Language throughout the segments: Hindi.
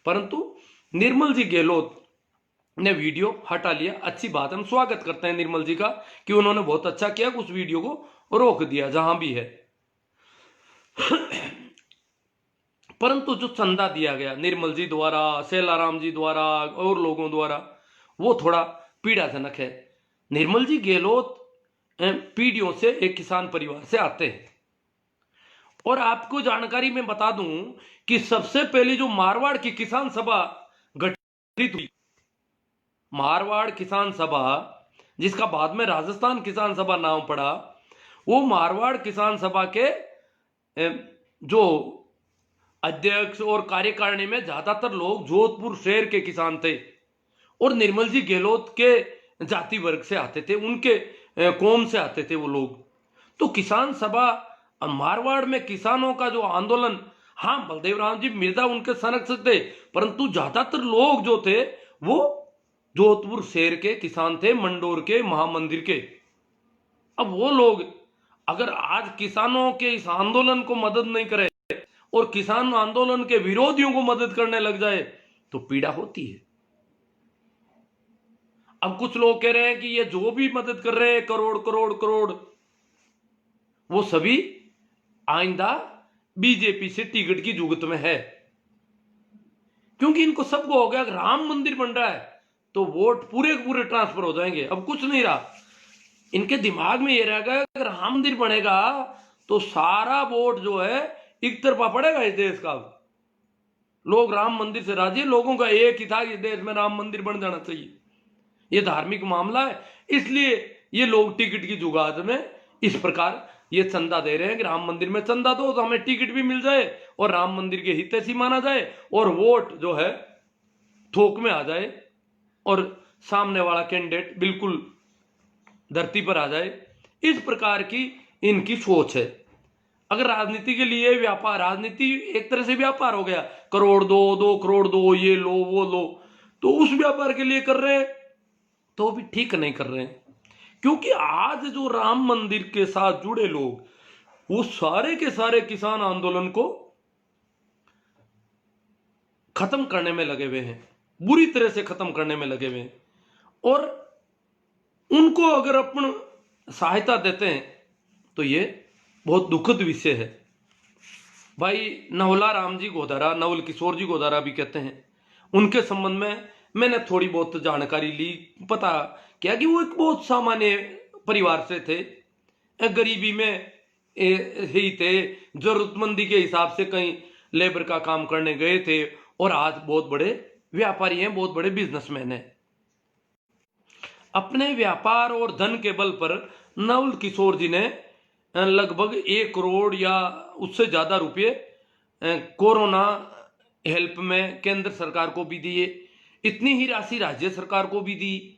परंतु निर्मल जी गहलोत ने वीडियो हटा लिया। अच्छी बात है, हम स्वागत करते हैं निर्मल जी का कि उन्होंने बहुत अच्छा किया कि उस वीडियो को रोक दिया जहां भी है। परंतु जो चंदा दिया गया निर्मल जी द्वारा, सेलाराम जी द्वारा और लोगों द्वारा, वो थोड़ा पीड़ाजनक है। निर्मल जी गहलोत पीढ़ियों से एक किसान परिवार से आते हैं और आपको जानकारी में बता दूं कि सबसे पहले जो मारवाड़ की किसान सभा गठित हुई, मारवाड़ किसान सभा जिसका बाद में राजस्थान किसान सभा नाम पड़ा, वो मारवाड़ किसान सभा के जो अध्यक्ष और कार्यकारिणी में ज्यादातर लोग जोधपुर शहर के किसान थे और निर्मल जी गहलोत के जाति वर्ग से आते थे, उनके कौम से आते थे वो लोग। तो किसान सभा मारवाड़ में किसानों का जो आंदोलन, हाँ बलदेव राम जी मिर्जा उनके संरक्षक थे, परंतु ज्यादातर लोग जो थे वो जोधपुर शहर के किसान थे, मंडोर के, महामंदिर के। अब वो लोग अगर आज किसानों के इस आंदोलन को मदद नहीं करे और किसान आंदोलन के विरोधियों को मदद करने लग जाए तो पीड़ा होती है। अब कुछ लोग कह रहे हैं कि ये जो भी मदद कर रहे हैं करोड़ करोड़ करोड़, वो सभी आइंदा बीजेपी से टिकट की जुगत में है, क्योंकि इनको सबको हो गया राम मंदिर बन रहा है तो वोट पूरे पूरे ट्रांसफर हो जाएंगे। अब कुछ नहीं रहा, इनके दिमाग में ये रहेगा अगर राम मंदिर बनेगा तो सारा वोट जो है एक तरफा पड़ेगा इस देश का। लोग राम मंदिर से राजी, लोगों का एक ही था कि देश में राम मंदिर बन जाना चाहिए, ये धार्मिक मामला है, इसलिए ये लोग टिकट की जुगात में इस प्रकार ये चंदा दे रहे हैं कि राम मंदिर में चंदा दो तो हमें टिकट भी मिल जाए और राम मंदिर के हितैषी माना जाए और वोट जो है थोक में आ जाए और सामने वाला कैंडिडेट बिल्कुल धरती पर आ जाए। इस प्रकार की इनकी सोच है। अगर राजनीति के लिए व्यापार, राजनीति एक तरह से व्यापार हो गया, करोड़ दो, 2 करोड़ दो, ये लो वो लो, तो उस व्यापार के लिए कर रहे हैं तो भी ठीक नहीं कर रहे हैं। क्योंकि आज जो राम मंदिर के साथ जुड़े लोग वो सारे के सारे किसान आंदोलन को खत्म करने में लगे हुए हैं, बुरी तरह से खत्म करने में लगे हुए हैं, और उनको अगर अपन सहायता देते हैं तो ये बहुत दुखद विषय है। भाई नवला राम जी गोदारा, नवल किशोर जी गोदारा भी कहते हैं, उनके संबंध में मैंने थोड़ी बहुत जानकारी ली, पता क्या कि वो एक बहुत सामान्य परिवार से थे, गरीबी में ही थे, जरूरतमंदी के हिसाब से कहीं लेबर का काम करने गए थे और आज बहुत बड़े व्यापारी हैं, बहुत बड़े बिजनेसमैन हैं। अपने व्यापार और धन के बल पर नवल किशोर जी ने लगभग 1 करोड़ या उससे ज्यादा रुपये कोरोना हेल्प में केंद्र सरकार को भी दिए, इतनी ही राशि राज्य सरकार को भी दी,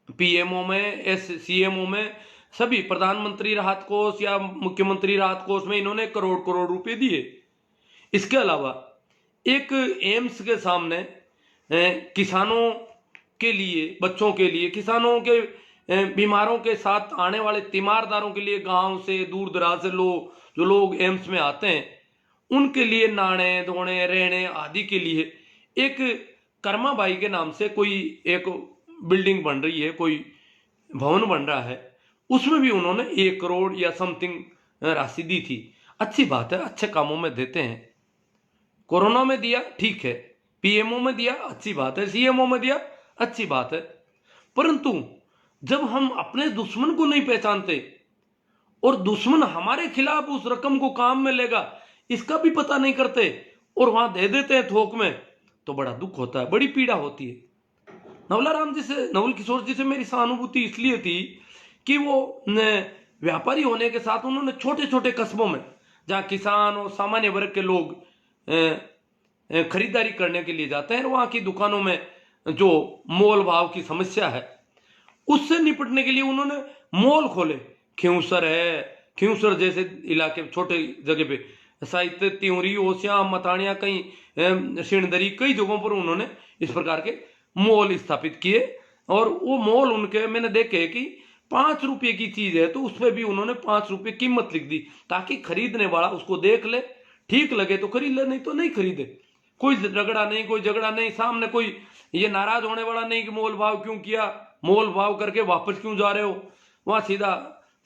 पीएमओ में, सीएमओ में, सभी प्रधानमंत्री राहत कोष या मुख्यमंत्री राहत कोष में इन्होंने करोड़ करोड़ रुपए दिए। इसके अलावा एक एम्स के सामने किसानों के लिए, बच्चों के लिए, किसानों के बीमारों के साथ आने वाले तीमारदारों के लिए, गांव से दूर दराज से जो लोग एम्स में आते हैं उनके लिए नहाने धोने रहने आदि के लिए एक कर्मा बाई के नाम से कोई एक बिल्डिंग बन रही है, कोई भवन बन रहा है, उसमें भी उन्होंने 1 करोड़ या समथिंग राशि दी थी। अच्छी बात है, अच्छे कामों में देते हैं। कोरोना में दिया ठीक है, पीएमओ में दिया अच्छी बात है, सीएमओ में दिया अच्छी बात है, परंतु जब हम अपने दुश्मन को नहीं पहचानते और दुश्मन हमारे खिलाफ उस रकम को काम में लेगा इसका भी पता नहीं करते और वहां दे देते हैं थोक में, तो बड़ा दुख होता है, बड़ी पीड़ा होती है। नवल किशोर जी से मेरी सहानुभूति इसलिए थी कि वो व्यापारी होने के साथ उन्होंने छोटे छोटे कस्बों में जहां किसान और सामान्य वर्ग के लोग खरीदारी करने के लिए जाते हैं, वहां की दुकानों में जो मोल भाव की समस्या है उससे निपटने के लिए उन्होंने मॉल खोले। खिंवसर है, खिंवसर जैसे इलाके छोटे जगह पे साहित्य, त्यूरी, ओसिया, मतानिया, कई सिणदरी, कई जगहों पर उन्होंने इस प्रकार के मॉल स्थापित किए और वो मॉल उनके मैंने देखे कि 5 रुपये की चीज है तो उसमें भी उन्होंने 5 रुपये कीमत लिख दी ताकि खरीदने वाला उसको देख ले, ठीक लगे तो खरीद ले, नहीं तो नहीं खरीदे। कोई झगड़ा नहीं, कोई झगड़ा नहीं, सामने कोई ये नाराज होने वाला नहीं कि मोल भाव क्यों किया, मोल भाव करके वापस क्यों जा रहे हो। वहां सीधा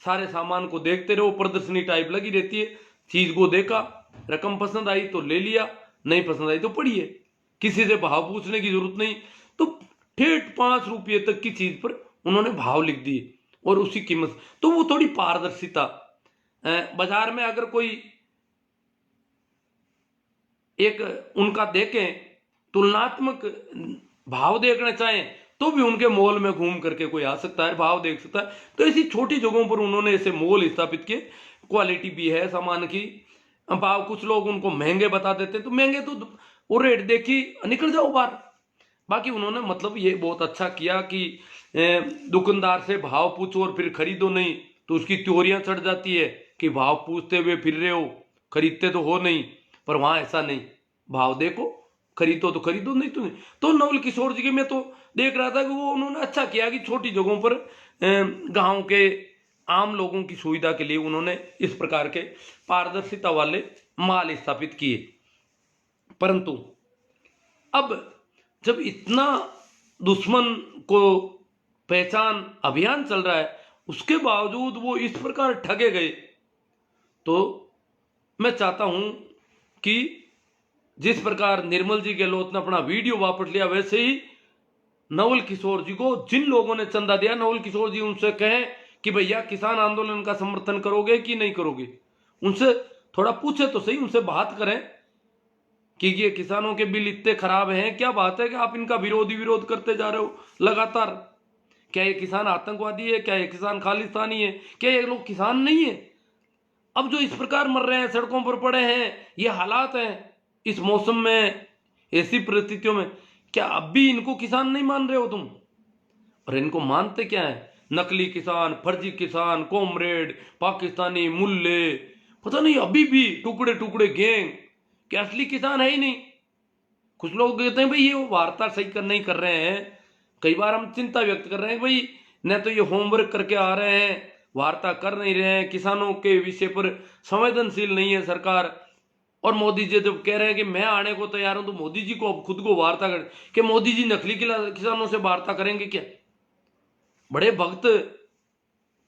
सारे सामान को देखते रहो, प्रदर्शनी टाइप लगी रहती है, चीज को देखा, रकम पसंद आई तो ले लिया, नहीं पसंद आई तो पढ़िए, किसी से भाव पूछने की जरूरत नहीं। तो ठेठ 5 रुपये तक की चीज पर उन्होंने भाव लिख दिए और उसी कीमत। तो वो थोड़ी पारदर्शिता, बाजार में अगर कोई एक उनका देखें तुलनात्मक भाव देखना चाहें तो भी उनके मॉल में घूम करके कोई आ सकता है, भाव देख सकता है। तो ऐसी छोटी जगहों पर उन्होंने ऐसे मॉल स्थापित किए, क्वालिटी भी है सामान की, भाव कुछ लोग उनको महंगे बता देते हैं तो महंगे तो वो रेट देखी निकल जाओ बाहर। बाकी उन्होंने मतलब ये बहुत अच्छा किया कि दुकानदार से भाव पूछो और फिर खरीदो नहीं, तो उसकी त्योरियां चढ़ जाती है कि भाव पूछते हुए फिर रहे हो, खरीदते तो हो नहीं। पर वहां ऐसा नहीं, भाव देखो, खरीदो तो खरीदो, नहीं तो नहीं। तो नवल किशोर जी के मैं तो देख रहा था कि वो उन्होंने अच्छा किया कि छोटी जगहों पर गांव के आम लोगों की सुविधा के लिए उन्होंने इस प्रकार के पारदर्शिता वाले माल स्थापित किए। परंतु अब जब इतना दुश्मन को पहचान अभियान चल रहा है, उसके बावजूद वो इस प्रकार ठगे गए, तो मैं चाहता हूं कि जिस प्रकार निर्मल जी गहलोत ने अपना वीडियो वापस लिया, वैसे ही नवल किशोर जी को जिन लोगों ने चंदा दिया, नवल किशोर जी उनसे कहें कि भैया किसान आंदोलन का समर्थन करोगे कि नहीं करोगे। उनसे थोड़ा पूछे तो सही, उनसे बात करें कि ये किसानों के बिल इतने खराब हैं, क्या बात है कि आप इनका विरोध करते जा रहे हो लगातार। क्या ये किसान आतंकवादी है, क्या ये किसान खालिस्तानी है, क्या ये लोग किसान नहीं है। अब जो इस प्रकार मर रहे हैं, सड़कों पर पड़े हैं, ये हालात हैं इस मौसम में, ऐसी परिस्थितियों में, क्या अब भी इनको किसान नहीं मान रहे हो तुम। और इनको मानते क्या है, नकली किसान, फर्जी किसान, कॉमरेड, पाकिस्तानी मुल्ले, पता नहीं अभी भी टुकड़े टुकड़े गैंग, क्या असली किसान है ही नहीं। कुछ लोग कहते हैं भाई ये वो वार्ता सही कर नहीं कर रहे हैं, कई बार हम चिंता व्यक्त कर रहे हैं भाई न तो ये होमवर्क करके आ रहे हैं, वार्ता कर नहीं रहे हैं, किसानों के विषय पर संवेदनशील नहीं है सरकार। और मोदी जी जब कह रहे हैं कि मैं आने को तैयार हूं, तो मोदी जी को अब खुद को वार्ता कर कि मोदी जी नकली किसानों से वार्ता करेंगे क्या। बड़े भक्त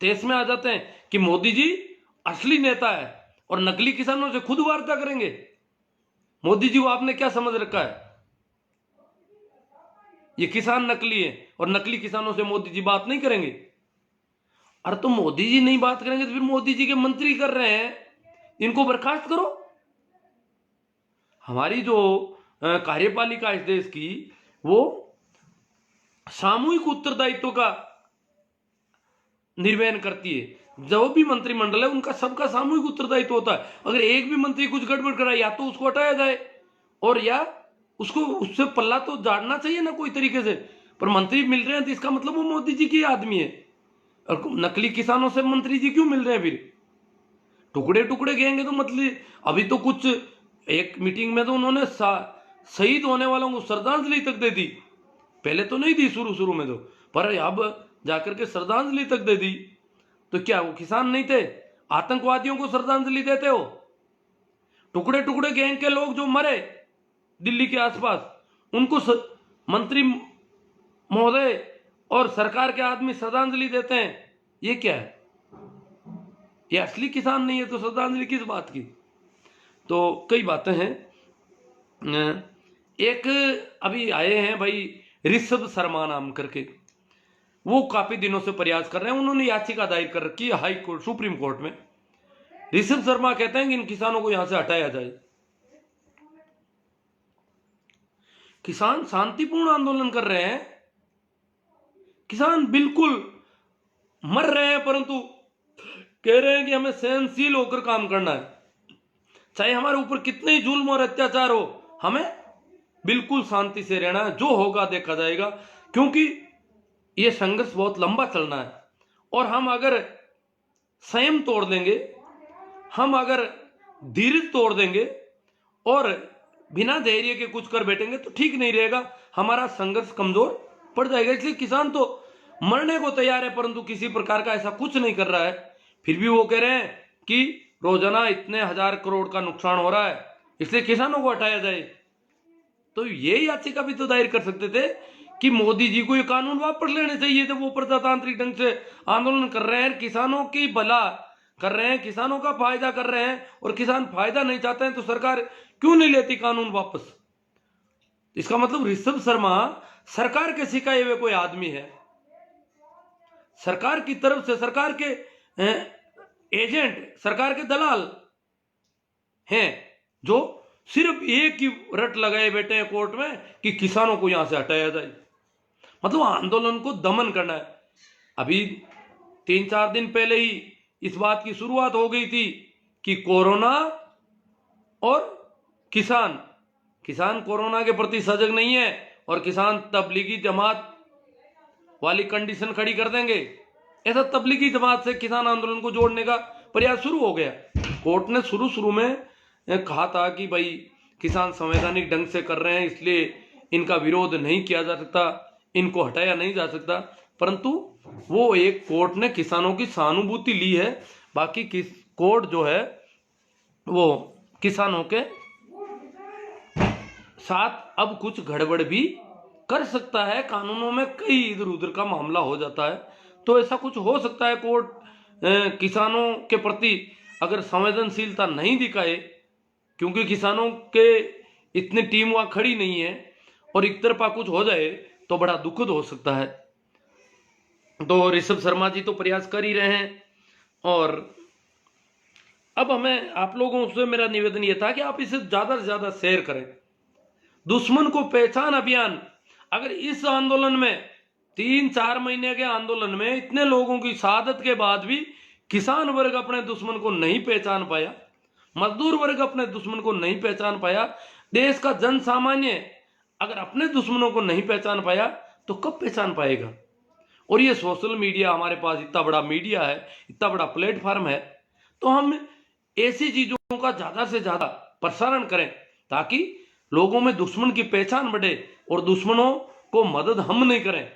देश में आ जाते हैं कि मोदी जी असली नेता है और नकली किसानों से खुद वार्ता करेंगे। मोदी जी को आपने क्या समझ रखा है, ये किसान नकली है और नकली किसानों से मोदी जी बात नहीं करेंगे। अरे तो मोदी जी नहीं बात करेंगे तो फिर मोदी जी के मंत्री कर रहे हैं, इनको बर्खास्त करो। हमारी जो कार्यपालिका इस देश की, वो सामूहिक उत्तरदायित्व का निर्वहन करती है। जो भी मंत्रिमंडल है उनका सबका सामूहिक उत्तरदायित्व होता है। अगर एक भी मंत्री कुछ गड़बड़ कराए, या तो उसको हटाया जाए और या उसको उससे पल्ला तो झाड़ना चाहिए ना कोई तरीके से। पर मंत्री मिल रहे हैं तो इसका मतलब वो मोदी जी के आदमी है। और नकली किसानों से मंत्री जी क्यों मिल रहे हैं फिर, टुकड़े टुकड़े गएंगे तो मतलब। अभी तो कुछ एक मीटिंग में तो उन्होंने शहीद होने वालों को श्रद्धांजलि तक दे दी, पहले तो नहीं दी शुरू में तो, पर अब जाकर के श्रद्धांजलि तक दे दी। तो क्या वो किसान नहीं थे, आतंकवादियों को श्रद्धांजलि देते हो। टुकड़े टुकड़े गैंग के लोग जो मरे दिल्ली के आसपास, उनको मंत्री महोदय और सरकार के आदमी श्रद्धांजलि देते हैं, ये क्या है। ये असली किसान नहीं है तो श्रद्धांजलि किस बात की। तो कई बातें हैं। एक अभी आए हैं भाई ऋषभ शर्मा नाम करके, वो काफी दिनों से प्रयास कर रहे हैं, उन्होंने याचिका दायर कर रखी है हाई कोर्ट, सुप्रीम कोर्ट में। ऋषभ शर्मा कहते हैं कि इन किसानों को यहां से हटाया जाए। किसान शांतिपूर्ण आंदोलन कर रहे हैं, किसान बिल्कुल मर रहे हैं, परंतु कह रहे हैं कि हमें सहनशील होकर काम करना है, चाहे हमारे ऊपर कितने ही जुल्म और अत्याचार हो, हमें बिल्कुल शांति से रहना है, जो होगा देखा जाएगा। क्योंकि यह संघर्ष बहुत लंबा चलना है और हम अगर संयम तोड़ देंगे, हम अगर धीरज तोड़ देंगे और बिना धैर्य के कुछ कर बैठेंगे तो ठीक नहीं रहेगा, हमारा संघर्ष कमजोर पड़ जाएगा। इसलिए किसान तो मरने को तैयार है, परंतु किसी प्रकार का ऐसा कुछ नहीं कर रहा है। फिर भी वो कह रहे हैं कि रोजाना इतने 1000 करोड़ का नुकसान हो रहा है, इसलिए किसानों को हटाया जाए। तो ये याचिका भी तो दायर कर सकते थे कि मोदी जी को ये कानून वापस लेने चाहिए थे। वो प्रजातांत्रिक ढंग से आंदोलन कर रहे हैं, किसानों की भला कर रहे हैं, किसानों का फायदा कर रहे हैं, और किसान फायदा नहीं चाहते हैं तो सरकार क्यों नहीं लेती कानून वापस? इसका मतलब ऋषभ शर्मा सरकार के सिखाए हुए कोई आदमी है, सरकार की तरफ से, सरकार के एजेंट, सरकार के दलाल हैं, जो सिर्फ एक ही रट लगाए बैठे हैं कोर्ट में कि किसानों को यहां से हटाया जाए। मतलब आंदोलन को दमन करना है। अभी 3-4 दिन पहले ही इस बात की शुरुआत हो गई थी कि कोरोना और किसान कोरोना के प्रति सजग नहीं है, और किसान तबलीगी जमात वाली कंडीशन खड़ी कर देंगे। ऐसा तबलीगी जमात से किसान आंदोलन को जोड़ने का प्रयास शुरू हो गया। कोर्ट ने शुरू में कहा था कि भाई किसान संवैधानिक ढंग से कर रहे हैं, इसलिए इनका विरोध नहीं किया जा सकता, इनको हटाया नहीं जा सकता, परंतु वो एक कोर्ट ने किसानों की सहानुभूति ली है। बाकी कोर्ट जो है वो किसानों के साथ अब कुछ गड़बड़ भी कर सकता है। कानूनों में कई इधर उधर का मामला हो जाता है, तो ऐसा कुछ हो सकता है। कोर्ट किसानों के प्रति अगर संवेदनशीलता नहीं दिखाए, क्योंकि किसानों के इतनी टीम वहां खड़ी नहीं है, और एक तरफा कुछ हो जाए तो बड़ा दुखद हो सकता है। तो ऋषभ शर्मा जी तो प्रयास कर ही रहे हैं, और अब हमें आप लोगों से मेरा निवेदन यह था कि आप इसे ज्यादा से ज्यादा शेयर करें। दुश्मन को पहचान अभियान, अगर इस आंदोलन में 3-4 महीने के आंदोलन में इतने लोगों की शहादत के बाद भी किसान वर्ग अपने दुश्मन को नहीं पहचान पाया, मजदूर वर्ग अपने दुश्मन को नहीं पहचान पाया, देश का जन सामान्य अगर अपने दुश्मनों को नहीं पहचान पाया तो कब पहचान पाएगा? और ये सोशल मीडिया हमारे पास इतना बड़ा मीडिया है, इतना बड़ा प्लेटफॉर्म है, तो हम ऐसी चीजों का ज्यादा से ज्यादा प्रसारण करें ताकि लोगों में दुश्मन की पहचान बढ़े, और दुश्मनों को मदद हम नहीं करें।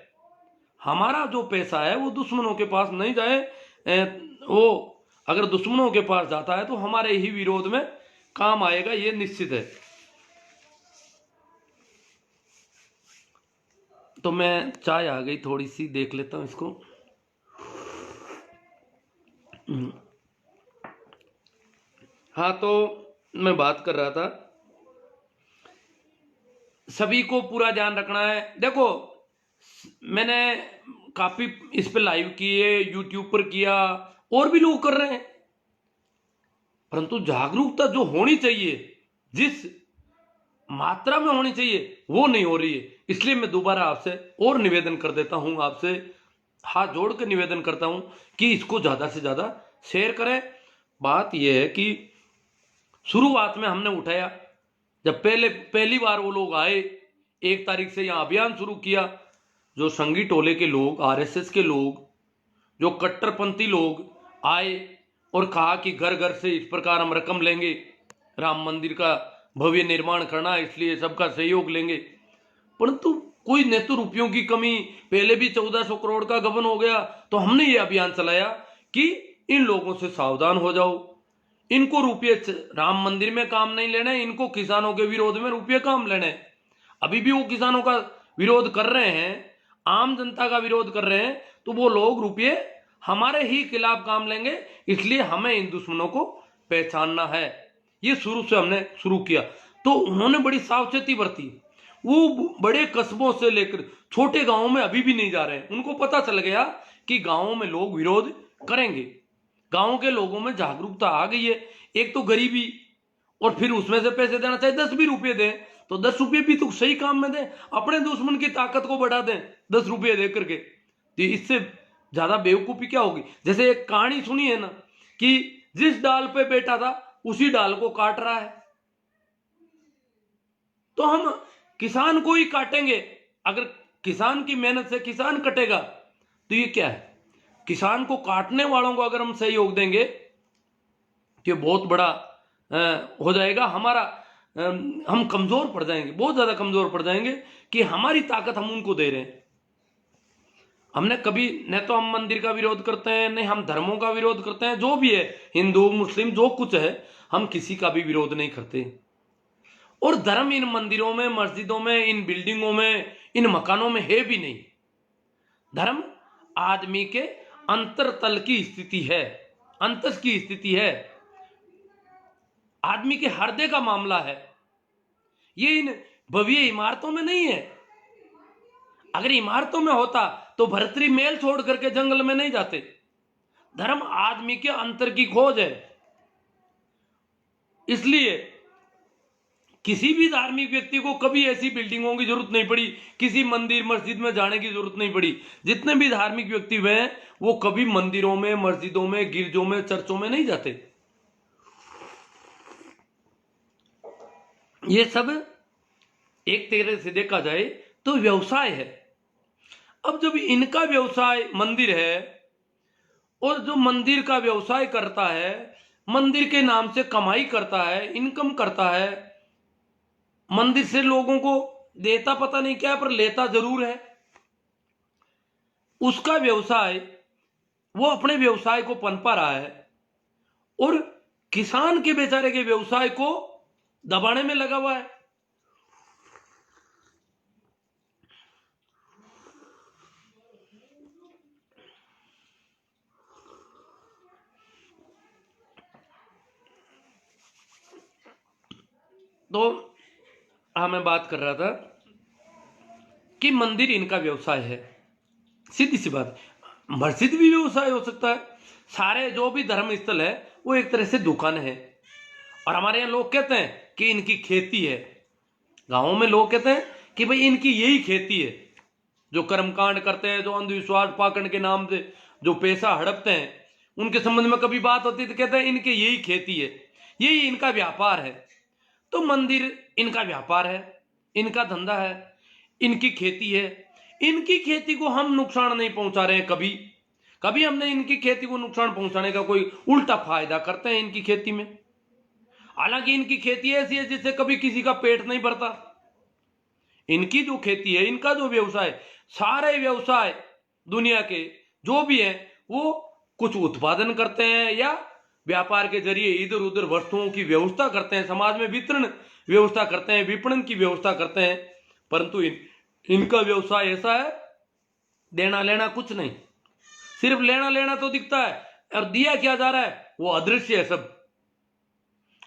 हमारा जो पैसा है वो दुश्मनों के पास नहीं जाए, वो अगर दुश्मनों के पास जाता है तो हमारे ही विरोध में काम आएगा, ये निश्चित है। तो मैं चाय आ गई थोड़ी सी, देख लेता हूं इसको। हाँ, तो मैं बात कर रहा था, सभी को पूरा ध्यान रखना है। देखो, मैंने काफी इस पे लाइव किए, यूट्यूब पर किया, और भी लोग कर रहे हैं, परंतु जागरूकता जो होनी चाहिए, जिस मात्रा में होनी चाहिए, वो नहीं हो रही है। इसलिए मैं दोबारा आपसे और निवेदन कर देता हूं, आपसे हाथ जोड़ कर निवेदन करता हूं कि इसको ज्यादा से ज्यादा शेयर करें। बात यह है कि शुरुआत में हमने उठाया, जब पहली बार वो लोग आए, 1 तारीख से यहां अभियान शुरू किया, जो संगी टोले के लोग, आरएसएस के लोग, जो कट्टरपंथी लोग आए और कहा कि घर घर से इस प्रकार हम रकम लेंगे, राम मंदिर का भव्य निर्माण करना है, इसलिए सबका सहयोग लेंगे, परंतु कोई न तो रुपयों की कमी, पहले भी 1400 करोड़ का गबन हो गया, तो हमने ये अभियान चलाया कि इन लोगों से सावधान हो जाओ, इनको रुपये राम मंदिर में काम नहीं लेने, इनको किसानों के विरोध में रुपये काम लेने। अभी भी वो किसानों का विरोध कर रहे हैं, आम जनता का विरोध कर रहे हैं, तो वो लोग रुपये हमारे ही खिलाफ काम लेंगे, इसलिए हमें इन दुश्मनों को पहचानना है। ये शुरू से हमने शुरू किया, तो उन्होंने बड़ी सावचेती बरती। वो बड़े कस्बों से लेकर छोटे गांवों में अभी भी नहीं जा रहे हैं। उनको पता चल गया कि गांवों में लोग विरोध करेंगे, गांवों के लोगों में जागरूकता आ गई है। एक तो गरीबी, और फिर उसमें से पैसे देना, चाहे 10 भी रुपये दें तो 10 रुपये भी तो सही काम में दें, अपने दुश्मन की ताकत को बढ़ा दें 10 रुपये दे करके। तो इससे ज्यादा बेवकूफी क्या होगी? जैसे एक कहानी सुनी है ना, कि जिस डाल पे बैठा था उसी डाल को काट रहा है, तो हम किसान को ही काटेंगे। अगर किसान की मेहनत से किसान कटेगा तो ये क्या है? किसान को काटने वालों को अगर हम सहयोग देंगे तो ये बहुत बड़ा हो जाएगा हमारा, हम कमजोर पड़ जाएंगे, बहुत ज्यादा कमजोर पड़ जाएंगे कि हमारी ताकत हम उनको दे रहे हैं। हमने कभी न तो हम मंदिर का विरोध करते हैं, नहीं हम धर्मों का विरोध करते हैं, जो भी है, हिंदू मुस्लिम जो कुछ है, हम किसी का भी विरोध नहीं करते। और धर्म इन मंदिरों में, मस्जिदों में, इन बिल्डिंगों में, इन मकानों में है भी नहीं। धर्म आदमी के अंतरतल की स्थिति है, अंतस की स्थिति है, आदमी के हृदय का मामला है। ये इन भव्य इमारतों में नहीं है। अगर इमारतों में होता तो भर्तरी मेल छोड़ करके जंगल में नहीं जाते। धर्म आदमी के अंतर की खोज है। इसलिए किसी भी धार्मिक व्यक्ति को कभी ऐसी बिल्डिंगों की जरूरत नहीं पड़ी, किसी मंदिर मस्जिद में जाने की जरूरत नहीं पड़ी। जितने भी धार्मिक व्यक्ति हुए हैं वो कभी मंदिरों में, मस्जिदों में, गिरजों में, चर्चों में नहीं जाते। ये सब एक तरह से देखा जाए तो व्यवसाय है। अब जब इनका व्यवसाय मंदिर है और जो मंदिर का व्यवसाय करता है, मंदिर के नाम से कमाई करता है, इनकम करता है, मंदिर से लोगों को देता पता नहीं क्या पर लेता जरूर है, उसका व्यवसाय, वो अपने व्यवसाय को पनपा रहा है और किसान के बेचारे के व्यवसाय को दबाने में लगा हुआ है। तो मैं बात कर रहा था कि मंदिर इनका व्यवसाय है। सीधी सी बात, मस्जिद भी व्यवसाय हो सकता है। सारे जो भी धर्म स्थल है वो एक तरह से दुकान है। और हमारे यहाँ लोग कहते हैं कि इनकी खेती है। गांवों में लोग कहते हैं कि भाई इनकी यही खेती है। जो कर्मकांड करते हैं, जो अंधविश्वास पाखंड के नाम से जो पैसा हड़पते हैं, उनके संबंध में कभी बात होती है तो कहते हैं इनकी यही खेती है, यही इनका व्यापार है। तो मंदिर इनका व्यापार है, इनका धंधा है, इनकी खेती है। इनकी खेती को हम नुकसान नहीं पहुंचा रहे हैं। कभी कभी हमने इनकी खेती को नुकसान पहुंचाने का कोई उल्टा फायदा करते हैं इनकी खेती में। हालांकि इनकी खेती ऐसी है जिससे कभी किसी का पेट नहीं भरता। इनकी जो खेती है, इनका जो व्यवसाय, सारे व्यवसाय दुनिया के जो भी है वो कुछ उत्पादन करते हैं या व्यापार के जरिए इधर उधर वस्तुओं की व्यवस्था करते हैं, समाज में वितरण व्यवस्था करते हैं, विपणन की व्यवस्था करते हैं। परंतु इनका व्यवसाय ऐसा है, देना लेना कुछ नहीं, सिर्फ लेना लेना तो दिखता है और दिया क्या जा रहा है वो अदृश्य है। सब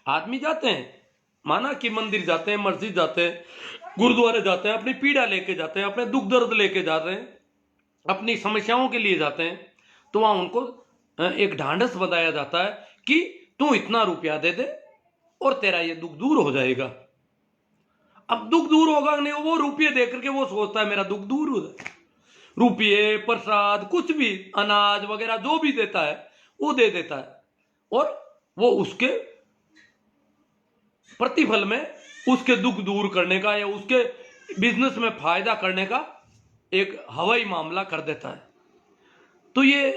आदमी जाते हैं, माना कि मंदिर जाते हैं, मस्जिद जाते हैं, गुरुद्वारे जाते हैं, अपनी पीड़ा लेके जाते हैं, अपने दुख दर्द लेके जाते हैं, अपनी समस्याओं के लिए जाते हैं। तो वहां उनको एक ढांढस बताया जाता है कि तू इतना रुपया दे दे और तेरा ये दुख दूर हो जाएगा। अब दुख दूर होगा नहीं, वो रुपये दे करके वो सोचता है मेरा दुख दूर हो जाए। रुपये, प्रसाद, कुछ भी, अनाज वगैरह जो भी देता है वो दे देता है और वो उसके प्रतिफल में उसके दुख दूर करने का या उसके बिजनेस में फायदा करने का एक हवाई मामला कर देता है। तो ये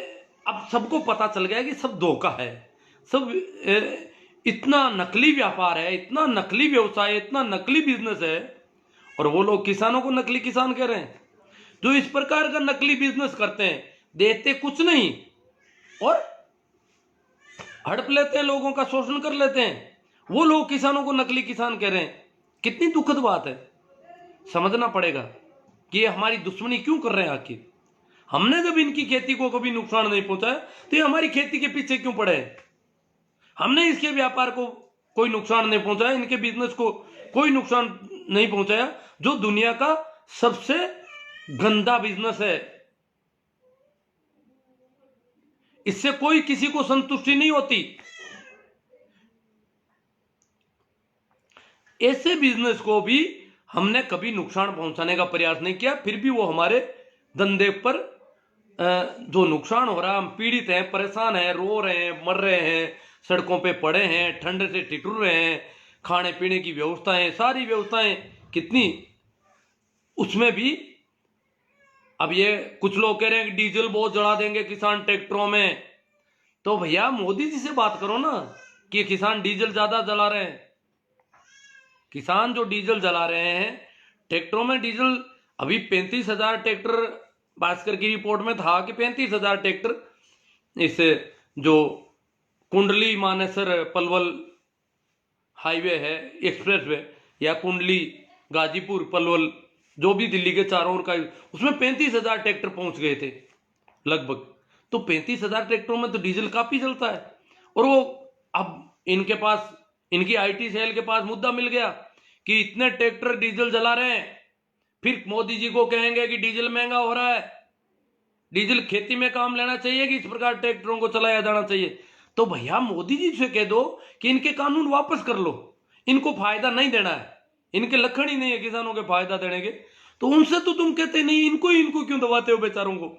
अब सबको पता चल गया कि सब धोखा है, सब इतना नकली व्यापार है, इतना नकली व्यवसाय, इतना नकली बिजनेस है। और वो लोग किसानों को नकली किसान कह रहे हैं जो इस प्रकार का नकली बिजनेस करते हैं, देते कुछ नहीं और हड़प लेते हैं, लोगों का शोषण कर लेते हैं। वो लोग किसानों को नकली किसान कह रहे हैं। कितनी दुखद बात है। समझना पड़ेगा कि ये हमारी दुश्मनी क्यों कर रहे हैं। आखिर हमने जब इनकी खेती को कभी नुकसान नहीं पहुंचाया तो ये हमारी खेती के पीछे क्यों पड़े हैं। हमने इसके व्यापार को कोई नुकसान नहीं पहुंचाया, इनके बिजनेस को कोई नुकसान नहीं पहुंचाया, जो दुनिया का सबसे गंदा बिजनेस है। इससे कोई किसी को संतुष्टि नहीं होती। ऐसे बिजनेस को भी हमने कभी नुकसान पहुंचाने का प्रयास नहीं किया, फिर भी वो हमारे धंधे पर जो नुकसान हो रहा है, हम पीड़ित हैं, परेशान हैं, रो रहे हैं, मर रहे हैं, सड़कों पे पड़े हैं, ठंड से ठिठुर रहे हैं, खाने पीने की व्यवस्थाएं, सारी व्यवस्थाएं कितनी, उसमें भी अब ये कुछ लोग कह रहे हैं कि डीजल बहुत जला देंगे किसान ट्रैक्टरों में। तो भैया मोदी जी से बात करो ना कि किसान डीजल ज्यादा जला रहे हैं। किसान जो डीजल जला रहे हैं ट्रैक्टरों में, डीजल अभी 35,000 ट्रैक्टर, भास्कर की रिपोर्ट में था कि 35,000 ट्रैक्टर इस जो कुंडली मानेसर पलवल हाईवे है, एक्सप्रेस वे, या कुंडली, गाजीपुर, पलवल, जो भी दिल्ली के चारों ओर का, उसमें 35,000 ट्रैक्टर पहुंच गए थे लगभग। तो 35,000 ट्रैक्टरों में तो डीजल काफी चलता है। और वो अब इनके पास, इनकी आईटी सेल के पास मुद्दा मिल गया कि इतने ट्रैक्टर डीजल जला रहे हैं, फिर मोदी जी को कहेंगे कि डीजल महंगा हो रहा है, डीजल खेती में काम लेना चाहिए कि इस प्रकार ट्रैक्टरों को चलाया जाना चाहिए। तो भैया मोदी जी से कह दो कि इनके कानून वापस कर लो, इनको फायदा नहीं देना है, इनके लक्षण ही नहीं है किसानों के फायदा देने के। तो उनसे तो तुम कहते नहीं, इनको क्यों दबाते हो बेचारों को?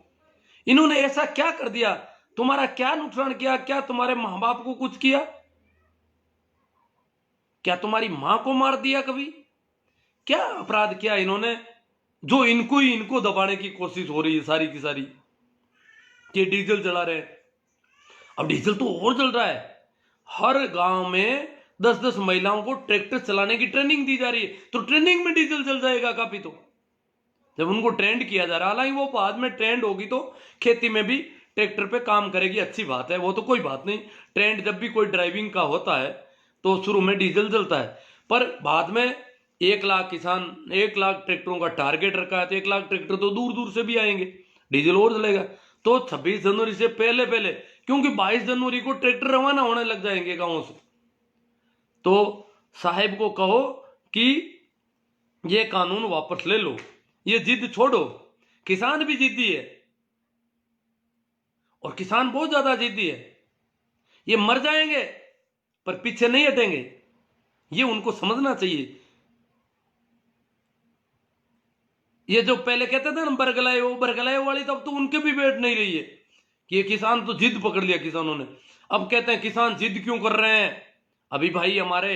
इन्होंने ऐसा क्या कर दिया, तुम्हारा क्या नुकसान किया? क्या तुम्हारे मां बाप को कुछ किया? क्या तुम्हारी मां को मार दिया कभी? क्या अपराध किया इन्होंने जो इनको दबाने की कोशिश हो रही है सारी की सारी, कि डीजल जला रहे हैं। अब डीजल तो और जल रहा है, हर गांव में 10-10 महिलाओं को ट्रैक्टर चलाने की ट्रेनिंग दी जा रही है, तो ट्रेनिंग में डीजल जल जाएगा काफी। तो जब उनको ट्रेंड किया जा रहा है, हालांकि वो बाद में ट्रेंड होगी तो खेती में भी ट्रैक्टर पे काम करेगी, अच्छी बात है, वो तो कोई बात नहीं। ट्रेंड जब भी कोई ड्राइविंग का होता है तो शुरू में डीजल जलता है, पर बाद में 1 लाख किसान, 1 लाख ट्रैक्टरों का टारगेट रखा है, तो 1 लाख ट्रैक्टर तो दूर दूर से भी आएंगे, डीजल और जलेगा। तो 26 जनवरी से पहले पहले, क्योंकि 22 जनवरी को ट्रैक्टर रवाना होने लग जाएंगे गांवों से, तो साहेब को कहो कि ये कानून वापस ले लो, ये जिद छोड़ो। किसान भी जिद्दी है, और किसान बहुत ज्यादा जिद्दी है, ये मर जाएंगे पर पीछे नहीं हटेंगे, ये उनको समझना चाहिए। ये जो पहले कहते थे ना बरगलाए वाली, तब तो उनके भी बैठ नहीं रही है कि ये किसान तो जिद पकड़ लिया किसानों ने। अब कहते हैं किसान जिद क्यों कर रहे हैं? अभी भाई हमारे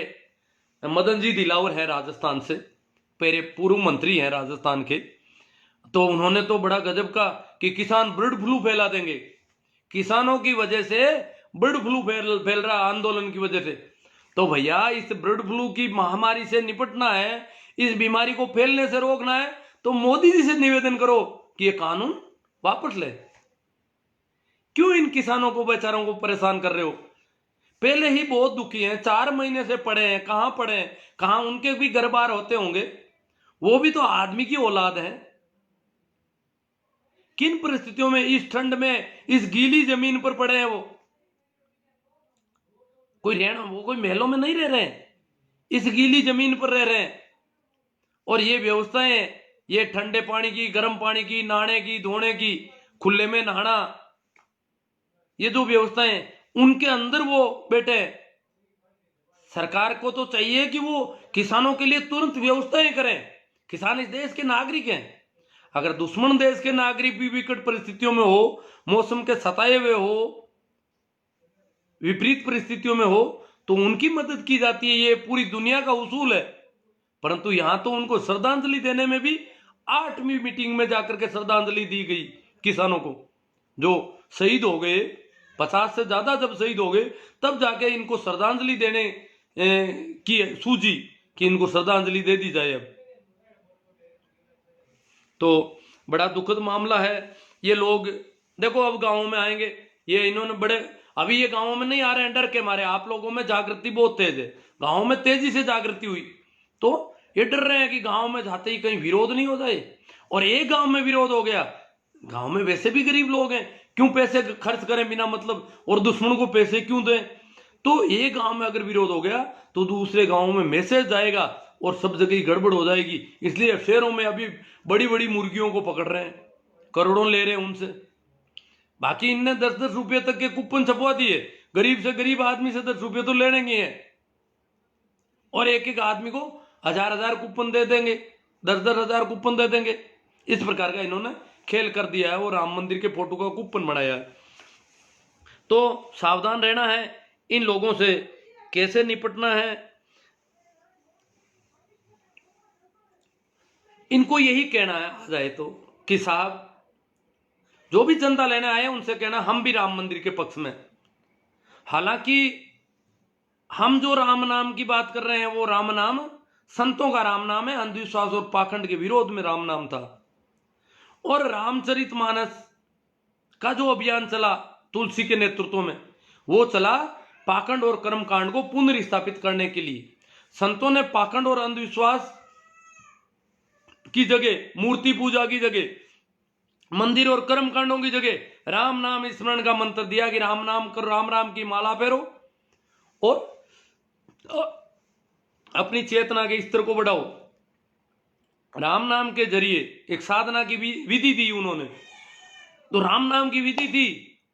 मदन जी दिलावर है राजस्थान से, पहले पूर्व मंत्री हैं राजस्थान के, तो उन्होंने तो बड़ा गजब का कि किसान बर्ड फ्लू फैला देंगे, किसानों की वजह से बर्ड फ्लू फैल रहा आंदोलन की वजह से। तो भैया इस बर्ड फ्लू की महामारी से निपटना है, इस बीमारी को फैलने से रोकना है, तो मोदी जी से निवेदन करो कि ये कानून वापस ले। क्यों इन किसानों को बेचारों को परेशान कर रहे हो? पहले ही बहुत दुखी हैं, 4 महीने से पड़े हैं, कहां पड़े हैं, कहां उनके भी घर बार होते होंगे, वो भी तो आदमी की औलाद है। किन परिस्थितियों में इस ठंड में इस गीली जमीन पर पड़े हैं वो कोई महलों में नहीं रह रहे हैं, इस गीली जमीन पर रह रहे हैं। और ये व्यवस्थाएं, ये ठंडे पानी की, गर्म पानी की, नहाने की, धोने की, खुले में नहाना, ये जो व्यवस्थाएं उनके अंदर वो बैठे। सरकार को तो चाहिए कि वो किसानों के लिए तुरंत व्यवस्थाएं करें। किसान इस देश के नागरिक हैं, अगर दुश्मन देश के नागरिक भी विकट परिस्थितियों में हो, मौसम के सताए हुए हो, विपरीत परिस्थितियों में हो, तो उनकी मदद की जाती है, ये पूरी दुनिया का उसूल है। परंतु यहां तो उनको श्रद्धांजलि देने में भी 8वीं मीटिंग में जाकर के श्रद्धांजलि दी गई किसानों को, जो शहीद हो गए, 50 से ज्यादा जब शहीद हो गए, तब जाके इनको श्रद्धांजलि देने की सूझी कि इनको श्रद्धांजलि दे दी जाए। अब तो बड़ा दुखद मामला है। ये लोग देखो अब गांवों में आएंगे, ये इन्होंने बड़े, अभी ये गांवों में नहीं आ रहे हैं डर के मारे, आप लोगों में जागृति बहुत तेज है, गांवों में तेजी से जागृति हुई, तो ये डर रहे हैं कि गांव में जाते ही कहीं विरोध नहीं हो जाए। और एक गांव में विरोध हो गया, गांव में वैसे भी गरीब लोग हैं, क्यों पैसे खर्च करें बिना मतलब, और दुश्मन को पैसे क्यों दें? तो एक गांव में अगर विरोध हो गया तो दूसरे गांव में मैसेज जाएगा और सब जगह गड़बड़ हो जाएगी। इसलिए शहरों में अभी बड़ी बड़ी मुर्गियों को पकड़ रहे हैं, करोड़ों ले रहे हैं उनसे। बाकी इनने 10-10 रुपये तक के कूपन छपवा दिए, गरीब से गरीब आदमी से 10 रुपये तो लेने हैं, और एक एक आदमी को 1000-1000 कूपन दे देंगे, 10-10 हजार कूपन दे देंगे। इस प्रकार का इन्होंने खेल कर दिया है, वो राम मंदिर के फोटो का कूपन बनाया है। तो सावधान रहना है, इन लोगों से कैसे निपटना है। इनको यही कहना है आ जाए तो कि साहब जो भी चंदा लेने आए उनसे कहना हम भी राम मंदिर के पक्ष में। हालांकि हम जो राम नाम की बात कर रहे हैं वो राम नाम संतों का राम नाम है, अंधविश्वास और पाखंड के विरोध में राम नाम था। और रामचरितमानस का जो अभियान चला तुलसी के नेतृत्व में, वो चला पाखंड और कर्मकांड को पुनर्स्थापित करने के लिए। संतों ने पाखंड और अंधविश्वास की जगह, मूर्ति पूजा की जगह, मंदिर और कर्म कांडों की जगह राम नाम स्मरण का मंत्र दिया कि राम नाम करो, राम राम की माला फेरो और अपनी चेतना के स्तर को बढ़ाओ। राम नाम के जरिए एक साधना की विधि दी उन्होंने, तो राम नाम की विधि थी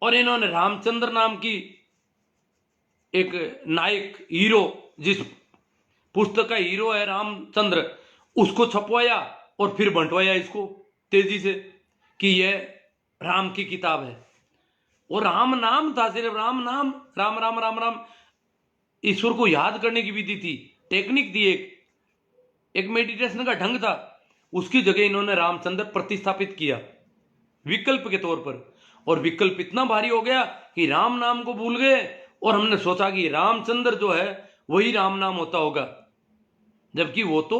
और इन्होंने रामचंद्र नाम की एक नायक हीरो, जिस पुस्तक का हीरो है रामचंद्र, उसको छपवाया और फिर बंटवाया इसको तेजी से कि यह राम की किताब है। और राम नाम था, सिर्फ राम नाम, राम राम राम राम, ईश्वर को याद करने की विधि थी, टेक्निक थी, एक मेडिटेशन का ढंग था। उसकी जगह इन्होंने रामचंद्र प्रतिस्थापित किया विकल्प के तौर पर, और विकल्प इतना भारी हो गया कि राम नाम को भूल गए और हमने सोचा कि रामचंद्र जो है वही राम नाम होता होगा, जबकि वो तो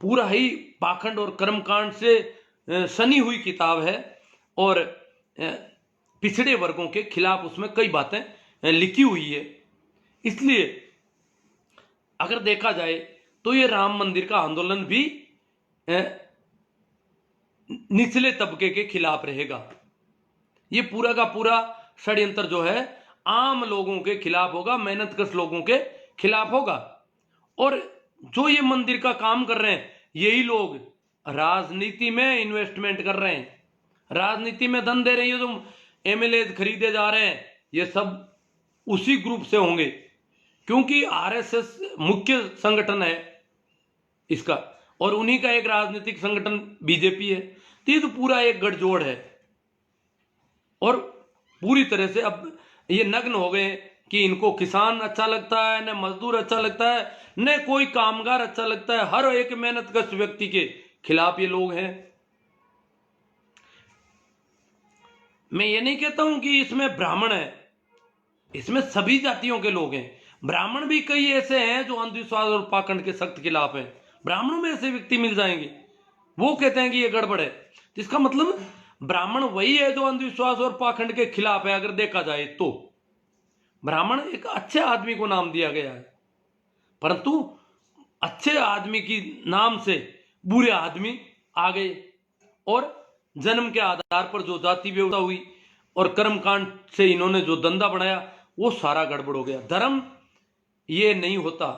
पूरा ही पाखंड और कर्मकांड से सनी हुई किताब है और पिछड़े वर्गों के खिलाफ उसमें कई बातें लिखी हुई है। इसलिए अगर देखा जाए तो ये राम मंदिर का आंदोलन भी निचले तबके के खिलाफ रहेगा। ये पूरा का पूरा षड्यंत्र जो है आम लोगों के खिलाफ होगा, मेहनतकश लोगों के खिलाफ होगा। और जो ये मंदिर का काम कर रहे हैं यही लोग राजनीति में इन्वेस्टमेंट कर रहे हैं, राजनीति में धन दे रहे हैं। जो एमएलए खरीदे जा रहे हैं ये सब उसी ग्रुप से होंगे, क्योंकि आरएसएस मुख्य संगठन है इसका और उन्हीं का एक राजनीतिक संगठन बीजेपी है। तो ये तो पूरा एक गठजोड़ है और पूरी तरह से अब ये नग्न हो गए कि इनको किसान अच्छा लगता है, न मजदूर अच्छा लगता है, न कोई कामगार अच्छा लगता है। हर एक मेहनतकश व्यक्ति के खिलाफ ये लोग हैं। मैं ये नहीं कहता हूं कि इसमें ब्राह्मण है, इसमें सभी जातियों के लोग हैं। ब्राह्मण भी कई ऐसे हैं जो अंधविश्वास और पाखंड के सख्त खिलाफ हैं। ब्राह्मणों में ऐसे व्यक्ति मिल जाएंगे, वो कहते हैं कि ये गड़बड़ है। इसका मतलब ब्राह्मण वही है जो अंधविश्वास और पाखंड के खिलाफ है। अगर देखा जाए तो ब्राह्मण एक अच्छे आदमी को नाम दिया गया है, परंतु अच्छे आदमी की नाम से बुरे आदमी आ गए और जन्म के आधार पर जो जाति व्यवस्था हुई और कर्मकांड से इन्होंने जो धंधा बनाया वो सारा गड़बड़ हो गया। धर्म ये नहीं होता।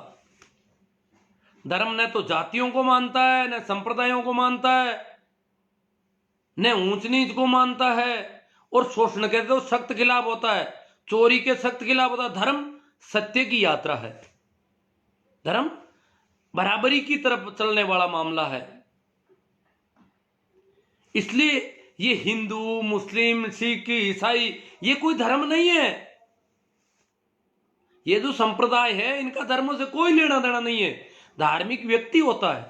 धर्म न तो जातियों को मानता है, न संप्रदायों को मानता है, न ऊंच नीच को मानता है, और शोषण के तो सख्त खिलाफ होता है, चोरी के सख्त खिलाफ होता है। धर्म सत्य की यात्रा है, धर्म बराबरी की तरफ चलने वाला मामला है। इसलिए ये हिंदू, मुस्लिम, सिख, ईसाई ये कोई धर्म नहीं है। ये जो संप्रदाय है इनका धर्मों से कोई लेना देना नहीं है। धार्मिक व्यक्ति होता है,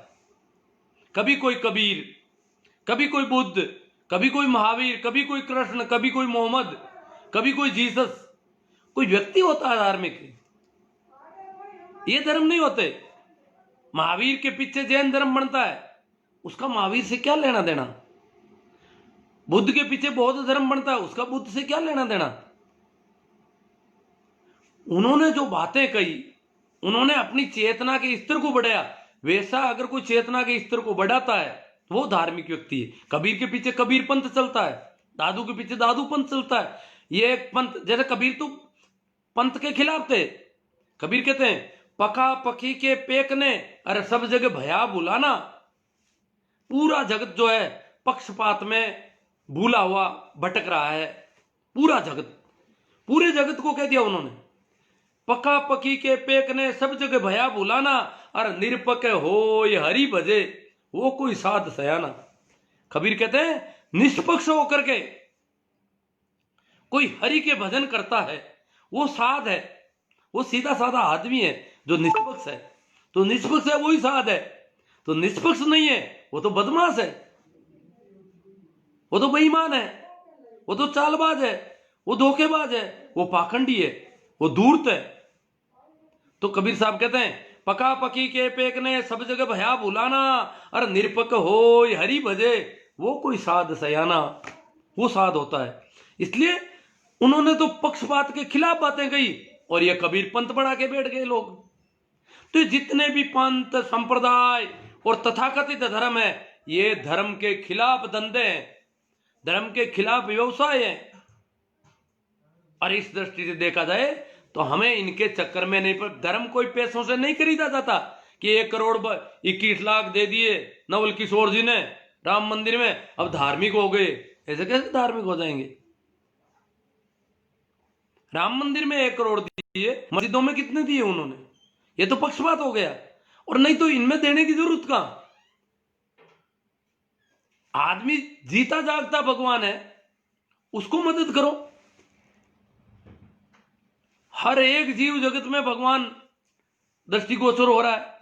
कभी कोई कबीर, कभी कोई बुद्ध, कभी कोई महावीर, कभी कोई कृष्ण, कभी कोई मोहम्मद, कभी कोई जीसस। कोई व्यक्ति होता है धार्मिक, ये धर्म नहीं होते। महावीर के पीछे जैन धर्म बनता है, उसका महावीर से क्या लेना देना। बुद्ध के पीछे बौद्ध धर्म बनता है, उसका बुद्ध से क्या लेना देना। उन्होंने जो बातें कही, उन्होंने अपनी चेतना के स्तर को बढ़ाया। वैसा अगर कोई चेतना के स्तर को बढ़ाता है तो वो धार्मिक व्यक्ति है। कबीर के पीछे कबीर पंथ चलता है, दादू के पीछे दादू पंथ चलता है। ये एक पंथ, जैसे कबीर तो पंथ के खिलाफ थे। कबीर कहते हैं पका पकी के पेकने, अरे सब जगह भया बुलाना। पूरा जगत जो है पक्षपात में भूला हुआ भटक रहा है। पूरा जगत, पूरे जगत को कह दिया उन्होंने, पका पकी के पेकने सब जगह भया बुलाना, अरे निरपक हो ये हरि भजे वो कोई साध सयाना। कबीर कहते हैं निष्पक्ष होकर के कोई हरि के भजन करता है वो साध है, वो सीधा साधा आदमी है जो निष्पक्ष है। तो निष्पक्ष है वही साध है, तो निष्पक्ष नहीं है वो तो बदमाश है, वो तो बेईमान है, वो तो चालबाज है, वो धोखेबाज है, वो पाखंडी है, वो धूर्त है। तो कबीर साहब कहते हैं पका पकी के पेकने सब जगह भया बुलाना, अरे निरपक हो हरि भजे वो कोई साध सयाना। वो साध होता है। इसलिए उन्होंने तो पक्षपात के खिलाफ बातें कही और ये कबीर पंथ बना के बैठ गए लोग। तो जितने भी पंथ संप्रदाय और तथाकथित धर्म है, ये धर्म के खिलाफ धंधे हैं, धर्म के खिलाफ व्यवसाय है। और इस दृष्टि से देखा जाए तो हमें इनके चक्कर में नहीं पड़। धर्म कोई पैसों से नहीं खरीदा जाता कि 1 करोड़ 21 लाख दे दिए नवल किशोर जी ने राम मंदिर में, अब धार्मिक हो गए। ऐसे कैसे धार्मिक हो जाएंगे? राम मंदिर में 1 करोड़ दिए, मस्जिदों में कितने दिए उन्होंने? ये तो पक्षपात हो गया। और नहीं तो इनमें देने की जरूरत कहां? आदमी जीता जागता भगवान है, उसको मदद करो। हर एक जीव जगत में भगवान दृष्टिगोचर हो रहा है,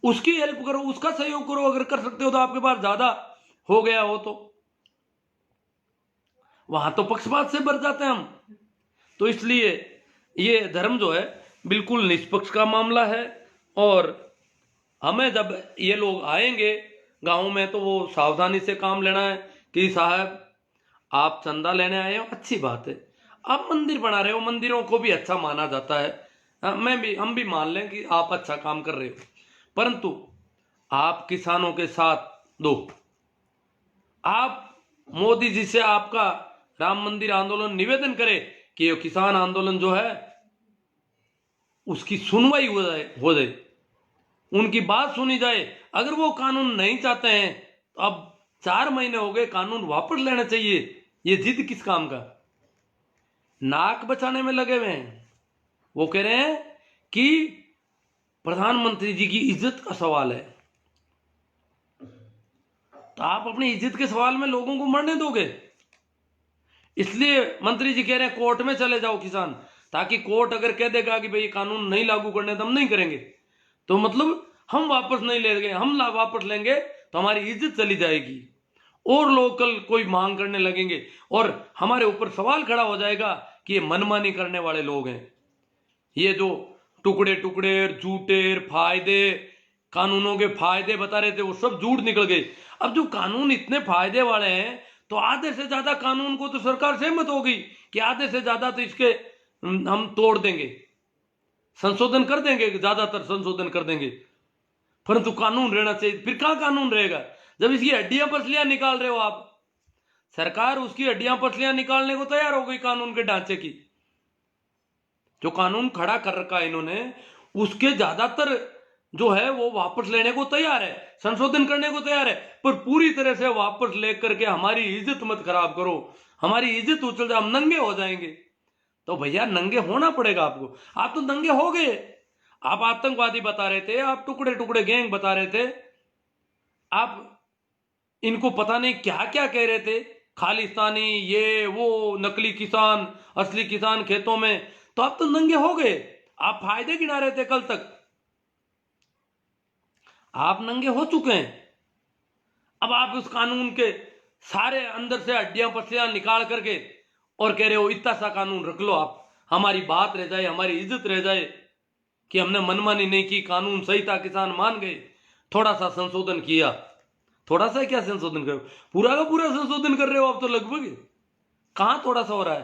उसकी हेल्प करो, उसका सहयोग करो। अगर कर सकते हो तो, आपके पास ज्यादा हो गया हो तो वहां तो पक्षपात से भर जाते हैं हम। तो इसलिए ये धर्म जो है बिल्कुल निष्पक्ष का मामला है। और हमें जब ये लोग आएंगे गांव में तो वो सावधानी से काम लेना है कि साहब आप चंदा लेने आए हो, अच्छी बात है, आप मंदिर बना रहे हो, मंदिरों को भी अच्छा माना जाता है, हम भी मान लें कि आप अच्छा काम कर रहे हो, परंतु आप किसानों के साथ दो। आप मोदी जी से आपका राम मंदिर आंदोलन निवेदन करे कि ये किसान आंदोलन जो है उसकी सुनवाई हो जाए, उनकी बात सुनी जाए। अगर वो कानून नहीं चाहते हैं तो अब 4 महीने हो गए, कानून वापस लेना चाहिए। ये जिद किस काम का? नाक बचाने में लगे हुए हैं। वो कह रहे हैं कि प्रधानमंत्री जी की इज्जत का सवाल है, तो आप अपनी इज्जत के सवाल में लोगों को मरने दोगे? इसलिए मंत्री जी कह रहे हैं कोर्ट में चले जाओ किसान, ताकि कोर्ट अगर कह देगा कि भाई कानून नहीं लागू करने तो हम नहीं करेंगे, तो मतलब हम वापस नहीं लेंगे, हम वापस लेंगे तो हमारी इज्जत चली जाएगी और लोग कल कोई मांग करने लगेंगे और हमारे ऊपर सवाल खड़ा हो जाएगा कि ये मनमानी करने वाले लोग हैं। ये जो टुकड़े टुकड़े झूठे फायदे कानूनों के फायदे बता रहे थे वो सब झूठ निकल गए। अब जो कानून इतने फायदे वाले हैं तो आधे से ज्यादा कानून को तो सरकार सहमत होगी कि आधे से ज्यादा तो इसके हम तोड़ देंगे, संशोधन कर देंगे, ज्यादातर संशोधन कर देंगे, परंतु कानून रहना चाहिए। फिर कहां कानून रहेगा जब इसकी हड्डियां पसलियां निकाल रहे हो आप? सरकार उसकी हड्डियां पसलियां निकालने को तैयार हो गई कानून के ढांचे की। जो कानून खड़ा कर रखा है इन्होंने उसके ज्यादातर जो है वो वापस लेने को तैयार है, संशोधन करने को तैयार है, पर पूरी तरह से वापस लेकर के हमारी इज्जत मत खराब करो, हमारी इज्जत उछल जाए, हम नंगे हो जाएंगे। तो भैया नंगे होना पड़ेगा आपको। आप तो नंगे हो गए, आप आतंकवादी बता रहे थे, आप टुकड़े टुकड़े गैंग बता रहे थे, आप इनको पता नहीं क्या क्या कह रहे थे, खालिस्तानी ये वो, नकली किसान असली किसान खेतों में, तो आप तो नंगे हो गए। आप फायदे गिना रहे थे कल तक, आप नंगे हो चुके हैं। अब आप उस कानून के सारे अंदर से हड्डियां पसलियां निकाल करके और कह रहे हो इतना सा कानून रख लो, आप हमारी बात रह जाए, हमारी इज्जत रह जाए कि हमने मनमानी नहीं की, कानून सही था, किसान मान गए, थोड़ा सा संशोधन किया। थोड़ा सा क्या संशोधन कर, पूरा का पूरा संशोधन कर रहे हो आप तो लगभग। कहां थोड़ा सा हो रहा है?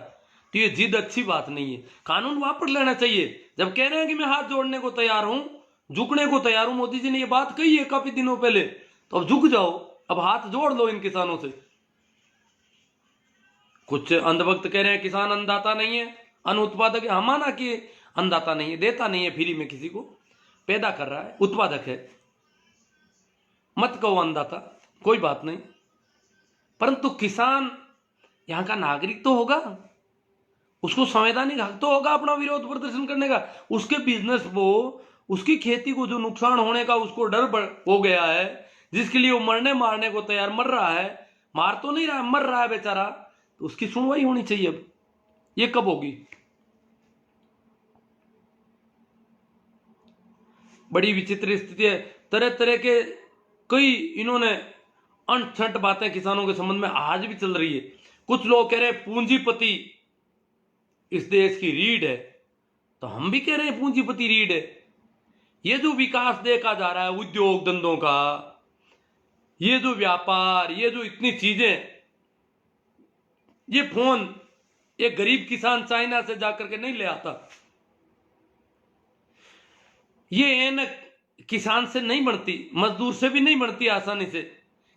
तो ये जिद अच्छी बात नहीं है, कानून वापस लेना चाहिए। जब कह रहे हैं कि मैं हाथ जोड़ने को तैयार हूं, झुकने को तैयार हूं, मोदी जी ने ये बात कही है काफी दिनों पहले, तो अब झुक जाओ, अब हाथ जोड़ लो इन किसानों से। कुछ अंधभक्त कह रहे हैं किसान अन्नदाता नहीं है, अन्न उत्पादक है। हम माना कि अन्नदाता नहीं है, देता नहीं है फ्री में, किसी को पैदा कर रहा है, उत्पादक है, मत कहो अन्नदाता, कोई बात नहीं, परंतु किसान यहां का नागरिक तो होगा, उसको संवैधानिक हक तो होगा अपना विरोध प्रदर्शन करने का। उसके बिजनेस को, उसकी खेती को जो नुकसान होने का उसको डर हो गया है, जिसके लिए वो मरने मारने को तैयार, मर रहा है, मार तो नहीं रहा, मर रहा है बेचारा, तो उसकी सुनवाई होनी चाहिए। अब ये कब होगी? बड़ी विचित्र स्थिति है। तरह तरह के कई इन्होंने अनछट बातें किसानों के संबंध में आज भी चल रही है। कुछ लोग कह रहे हैं पूंजीपति इस देश की रीढ़ है, तो हम भी कह रहे हैं पूंजीपति रीढ़ है। ये जो विकास देखा जा रहा है उद्योग धंधों का, ये जो व्यापार, ये जो इतनी चीजें, ये फोन एक गरीब किसान चाइना से जाकर के नहीं ले आता, ये ऐनक किसान से नहीं बनती, मजदूर से भी नहीं बनती आसानी से,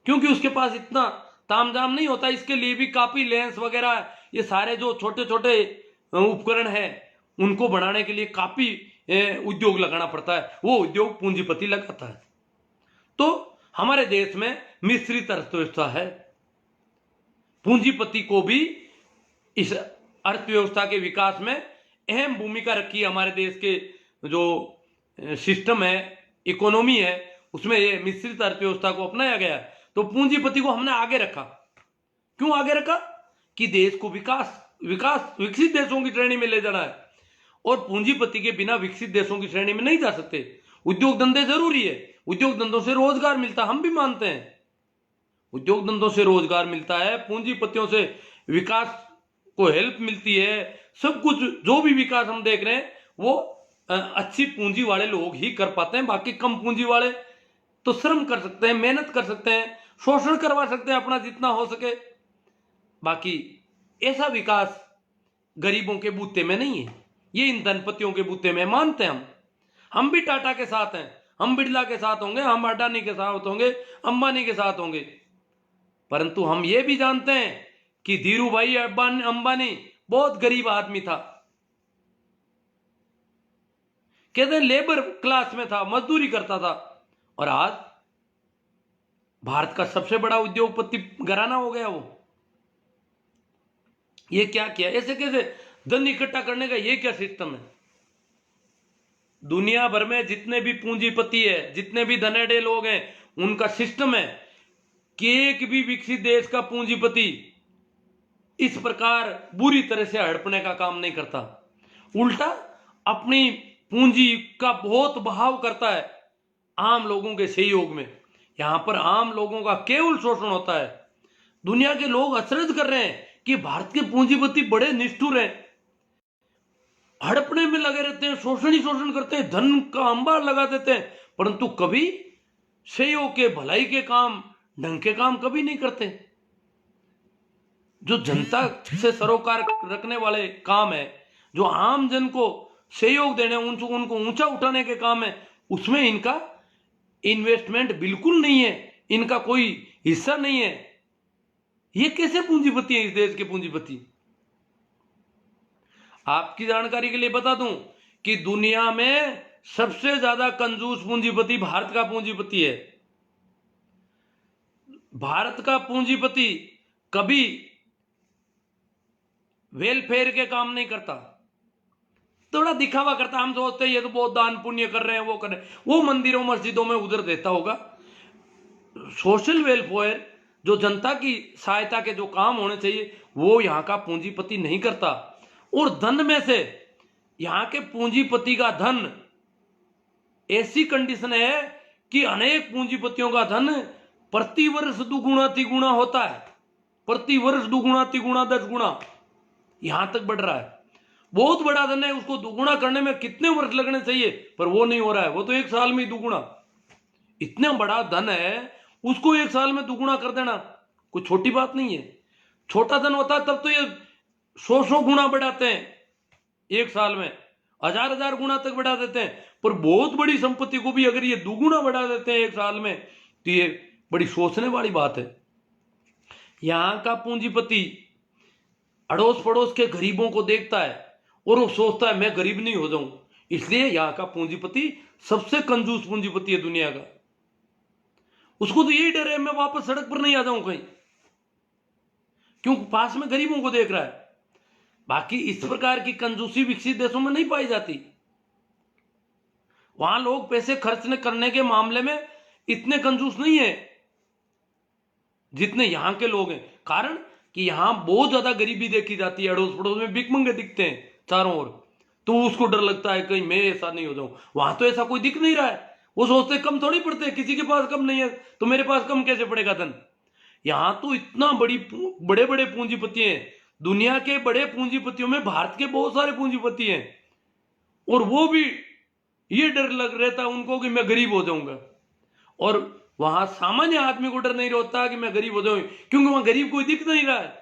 क्योंकि उसके पास इतना तामझाम नहीं होता। इसके लिए भी काफी लेंस वगैरह, ये सारे जो छोटे छोटे उपकरण है, उनको बनाने के लिए काफी उद्योग लगाना पड़ता है। वो उद्योग पूंजीपति लगाता है। तो हमारे देश में मिश्रित अर्थव्यवस्था है। पूंजीपति को भी इस अर्थव्यवस्था के विकास में अहम भूमिका रखी है। हमारे देश के जो सिस्टम है, इकोनॉमी है, उसमें ये मिश्रित अर्थव्यवस्था को अपनाया गया। तो पूंजीपति को हमने आगे रखा। क्यों आगे रखा? कि देश को विकसित देशों की श्रेणी में ले जाना है, और पूंजीपति के बिना विकसित देशों की श्रेणी में नहीं जा सकते। उद्योग धंधे जरूरी है, उद्योग धंधों से रोजगार मिलता है, हम भी मानते हैं। उद्योग धंधों से रोजगार मिलता है, पूंजीपतियों से विकास को हेल्प मिलती है। सब कुछ जो भी विकास हम देख रहे हैं वो अच्छी पूंजी वाले लोग ही कर पाते हैं। बाकी कम पूंजी वाले तो श्रम कर सकते हैं, मेहनत कर सकते हैं, शोषण करवा सकते हैं अपना जितना हो सके। बाकी ऐसा विकास गरीबों के बूते में नहीं है, ये इन धनपतियों के बूते में मानते हैं हम भी टाटा के साथ हैं, हम बिरला के साथ होंगे, हम अडानी के साथ होंगे, अंबानी के साथ होंगे। परंतु हम ये भी जानते हैं कि धीरू भाई अंबानी बहुत गरीब आदमी था। कहते हैं लेबर क्लास में था, मजदूरी करता था, और आज भारत का सबसे बड़ा उद्योगपति घराना हो गया वो। ये क्या किया? ऐसे कैसे धन इकट्ठा करने का ये क्या सिस्टम है? दुनिया भर में जितने भी पूंजीपति है, जितने भी धनेडे लोग हैं, उनका सिस्टम है कि एक भी विकसित देश का पूंजीपति इस प्रकार बुरी तरह से हड़पने का काम नहीं करता। उल्टा अपनी पूंजी का बहुत बहाव करता है आम लोगों के सहयोग में। यहां पर आम लोगों का केवल शोषण होता है। दुनिया के लोग अचरज कर रहे हैं कि भारत के पूंजीपति बड़े निष्ठुर हैं, हड़पने में लगे रहते हैं, शोषण ही शोषण करते हैं, धन का अंबार लगा देते हैं, परंतु कभी सहयोग के, भलाई के काम, ढंग के काम कभी नहीं करते। जो जनता से सरोकार रखने वाले काम है, जो आम जन को सहयोग देने, उनको ऊंचा उठाने के काम है, उसमें इनका इन्वेस्टमेंट बिल्कुल नहीं है, इनका कोई हिस्सा नहीं है। ये कैसे पूंजीपति है इस देश के पूंजीपति? आपकी जानकारी के लिए बता दूं कि दुनिया में सबसे ज्यादा कंजूस पूंजीपति भारत का पूंजीपति है। भारत का पूंजीपति कभी वेलफेयर के काम नहीं करता, थोड़ा दिखावा करता। हम सोचते हैं ये तो बहुत दान पुण्य कर रहे हैं, वो कर रहे हैं, वो मंदिरों मस्जिदों में उधर देता होगा। सोशल वेलफेयर, जो जनता की सहायता के जो काम होने चाहिए, वो यहां का पूंजीपति नहीं करता। और धन में से यहां के पूंजीपति का धन, ऐसी कंडीशन है कि अनेक पूंजीपतियों का धन प्रति वर्ष दुगुना तिगुना होता है। प्रति वर्ष दुगुना तिगुना 10 गुना यहां तक बढ़ रहा है। बहुत बड़ा धन है, उसको दुगुना करने में कितने वर्ष लगने चाहिए, पर वो नहीं हो रहा है। वो तो 1 साल में ही दुगुना। इतना बड़ा धन है, उसको 1 साल में दुगुना कर देना कोई छोटी बात नहीं है। छोटा धन होता है तब तो ये 100 गुना बढ़ाते हैं 1 साल में, 1000 गुना तक बढ़ा देते हैं। पर बहुत बड़ी संपत्ति को भी अगर ये दुगुना बढ़ा देते हैं 1 साल में, तो ये बड़ी सोचने वाली बात है। यहां का पूंजीपति अड़ोस पड़ोस के गरीबों को देखता है और वो सोचता है मैं गरीब नहीं हो जाऊं। इसलिए यहां का पूंजीपति सबसे कंजूस पूंजीपति है दुनिया का। उसको तो यही डर है मैं वापस सड़क पर नहीं आ जाऊं कहीं, क्योंकि पास में गरीबों को देख रहा है। बाकी इस प्रकार की कंजूसी विकसित देशों में नहीं पाई जाती। वहां लोग पैसे खर्च करने के मामले में इतने कंजूस नहीं है जितने यहां के लोग हैं। कारण कि यहां बहुत ज्यादा गरीबी देखी जाती है, अड़ोस पड़ोस में भिखमंगे दिखते हैं चारों ओर, तो उसको डर लगता है कहीं मैं ऐसा नहीं हो जाऊं। वहां तो ऐसा कोई दिख नहीं रहा है। वो सोचते कम थोड़ी पड़ते, किसी के पास कम नहीं है तो मेरे पास कम कैसे पड़ेगा धन। यहां तो इतना बड़े बड़े पूंजीपति हैं। दुनिया के बड़े पूंजीपतियों में भारत के बहुत सारे पूंजीपति हैं, और वो भी ये डर लग रहता है उनको कि मैं गरीब हो जाऊंगा। और वहां सामान्य आदमी को डर नहीं रहता कि मैं गरीब हो जाऊं, क्योंकि वहां गरीब कोई दिख नहीं रहा है।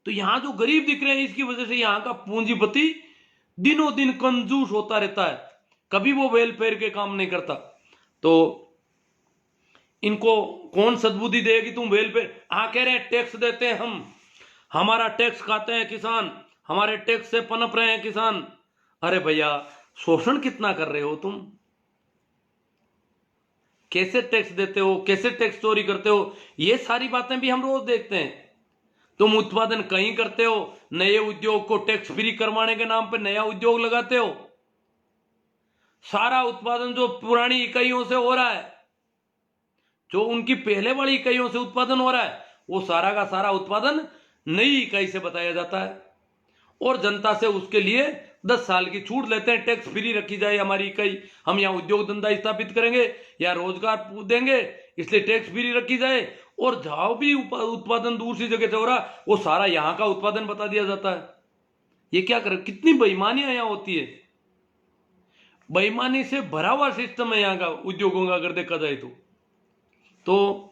तो यहां जो गरीब दिख रहे हैं, इसकी वजह से यहां का पूंजीपति दिनों दिन कंजूस होता रहता है। कभी वो वेलफेयर के काम नहीं करता। तो इनको कौन सद्बुद्धि देगी, तुम वेलफेयर कह रहे हैं टैक्स देते हैं हम, हमारा टैक्स खाते हैं किसान, हमारे टैक्स से पनप रहे हैं किसान। अरे भैया, शोषण कितना कर रहे हो तुम, कैसे टैक्स देते हो, कैसे टैक्स चोरी करते हो, ये सारी बातें भी हम रोज देखते हैं। तुम उत्पादन कहीं करते हो, नए उद्योग को टैक्स फ्री करवाने के नाम पे नया उद्योग लगाते हो। सारा उत्पादन जो पुरानी इकाइयों से हो रहा है, जो उनकी पहले वाली इकाइयों से उत्पादन हो रहा है, वो सारा का सारा उत्पादन नई इकाई से बताया जाता है और जनता से उसके लिए 10 साल की छूट लेते हैं। टैक्स फ्री रखी जाए हमारी इकाई, हम यहाँ उद्योग धंधा स्थापित करेंगे या रोजगार देंगे, इसलिए टैक्स फ्री रखी जाए। और जहां भी उत्पादन दूसरी जगह से हो रहा है, वो सारा यहाँ का उत्पादन बता दिया जाता है। ये क्या कर, कितनी बेईमानियां यहाँ होती है, बेईमानी से भरा हुआ सिस्टम है यहाँ का उद्योगों का, अगर देखा जाए तो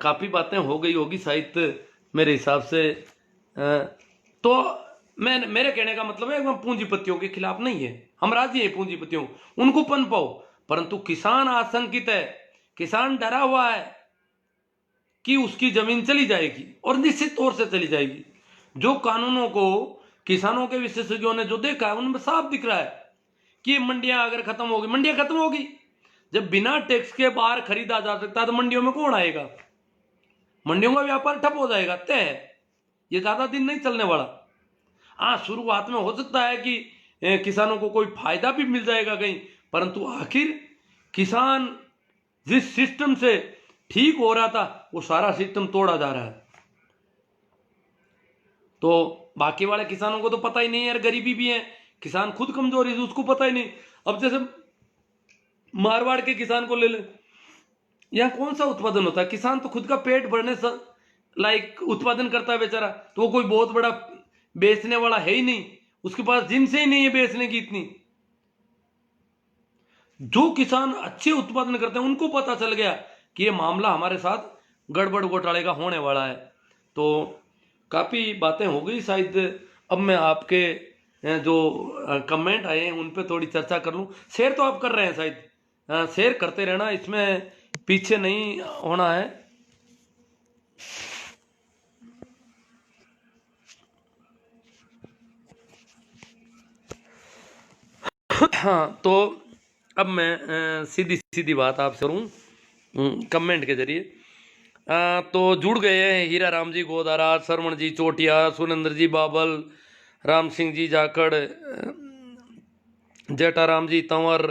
काफी बातें हो गई होगी शायद मेरे हिसाब से। तो मेरे कहने का मतलब है, पूंजीपतियों के खिलाफ नहीं है, हम राजी हैं पूंजीपतियों, उनको पनपाओ, परंतु किसान आशंकित है, किसान डरा हुआ है कि उसकी जमीन चली जाएगी और निश्चित तौर से चली जाएगी। जो कानूनों को किसानों के विशेषज्ञों ने जो देखा है, उनमें साफ दिख रहा है कि मंडियां अगर खत्म होगी, मंडियां खत्म होगी। जब बिना टैक्स के बाहर खरीदा जा सकता है तो मंडियों में कौन आएगा, मंडियों का व्यापार ठप हो जाएगा, तय है, ये ज्यादा दिन नहीं चलने वाला। हाँ, शुरुआत में हो सकता है कि किसानों को कोई फायदा भी मिल जाएगा कहीं, परंतु आखिर किसान जिस सिस्टम से ठीक हो रहा था, वो सारा सिस्टम तोड़ा जा रहा है। तो बाकी वाले किसानों को तो पता ही नहीं है यार, गरीबी भी है, किसान खुद कमजोर है, उसको पता ही नहीं। अब जैसे मारवाड़ के किसान को ले ले, यहाँ कौन सा उत्पादन होता है, किसान तो खुद का पेट भरने लाइक उत्पादन करता है बेचारा, तो वो कोई बहुत बड़ा बेचने वाला है ही नहीं, उसके पास जिनसे ही नहीं है बेचने की इतनी। जो किसान अच्छे उत्पादन करते हैं, उनको पता चल गया कि ये मामला हमारे साथ गड़बड़ घोटाले का होने वाला है। तो काफी बातें हो गई शायद, अब मैं आपके जो कमेंट आए हैं उन पे थोड़ी चर्चा कर लूं। शेयर तो आप कर रहे हैं शायद, शेयर करते रहना, इसमें पीछे नहीं होना है। हाँ, तो अब मैं सीधी सीधी बात आपसे करूँ कमेंट के जरिए। तो जुड़ गए हैं हीरा राम जी गोदारा, सरवण जी चोटिया, सुरेंद्र जी बाबल, राम सिंह जी जाखड़, जेठाराम जी तंवर,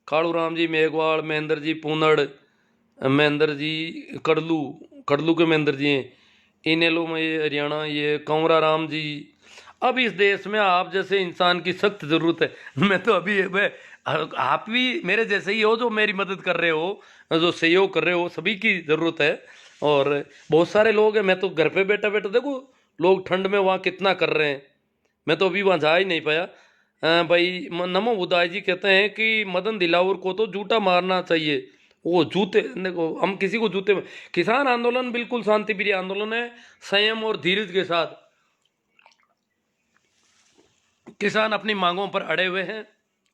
कालू राम जी मेघवाल, महेंद्र जी पूनड़, महेंद्र जी कड़लू के महेंद्र जी हैं, इनेलो में ये हरियाणा, ये कंवरा राम जी। अब इस देश में आप जैसे इंसान की सख्त जरूरत है। मैं तो अभी आप भी मेरे जैसे ही हो, जो मेरी मदद कर रहे हो, जो सहयोग कर रहे हो, सभी की जरूरत है। और बहुत सारे लोग हैं, मैं तो घर पे बैठा बैठा देखो लोग ठंड में वहाँ कितना कर रहे हैं, मैं तो अभी वहाँ जा ही नहीं पाया। भाई नमो बुदाई जी कहते हैं कि मदन दिलावर को तो जूता मारना चाहिए, वो जूते, देखो हम किसी को जूते में, किसान आंदोलन बिल्कुल शांति प्रिय आंदोलन है, संयम और धीरज के साथ किसान अपनी मांगों पर अड़े हुए हैं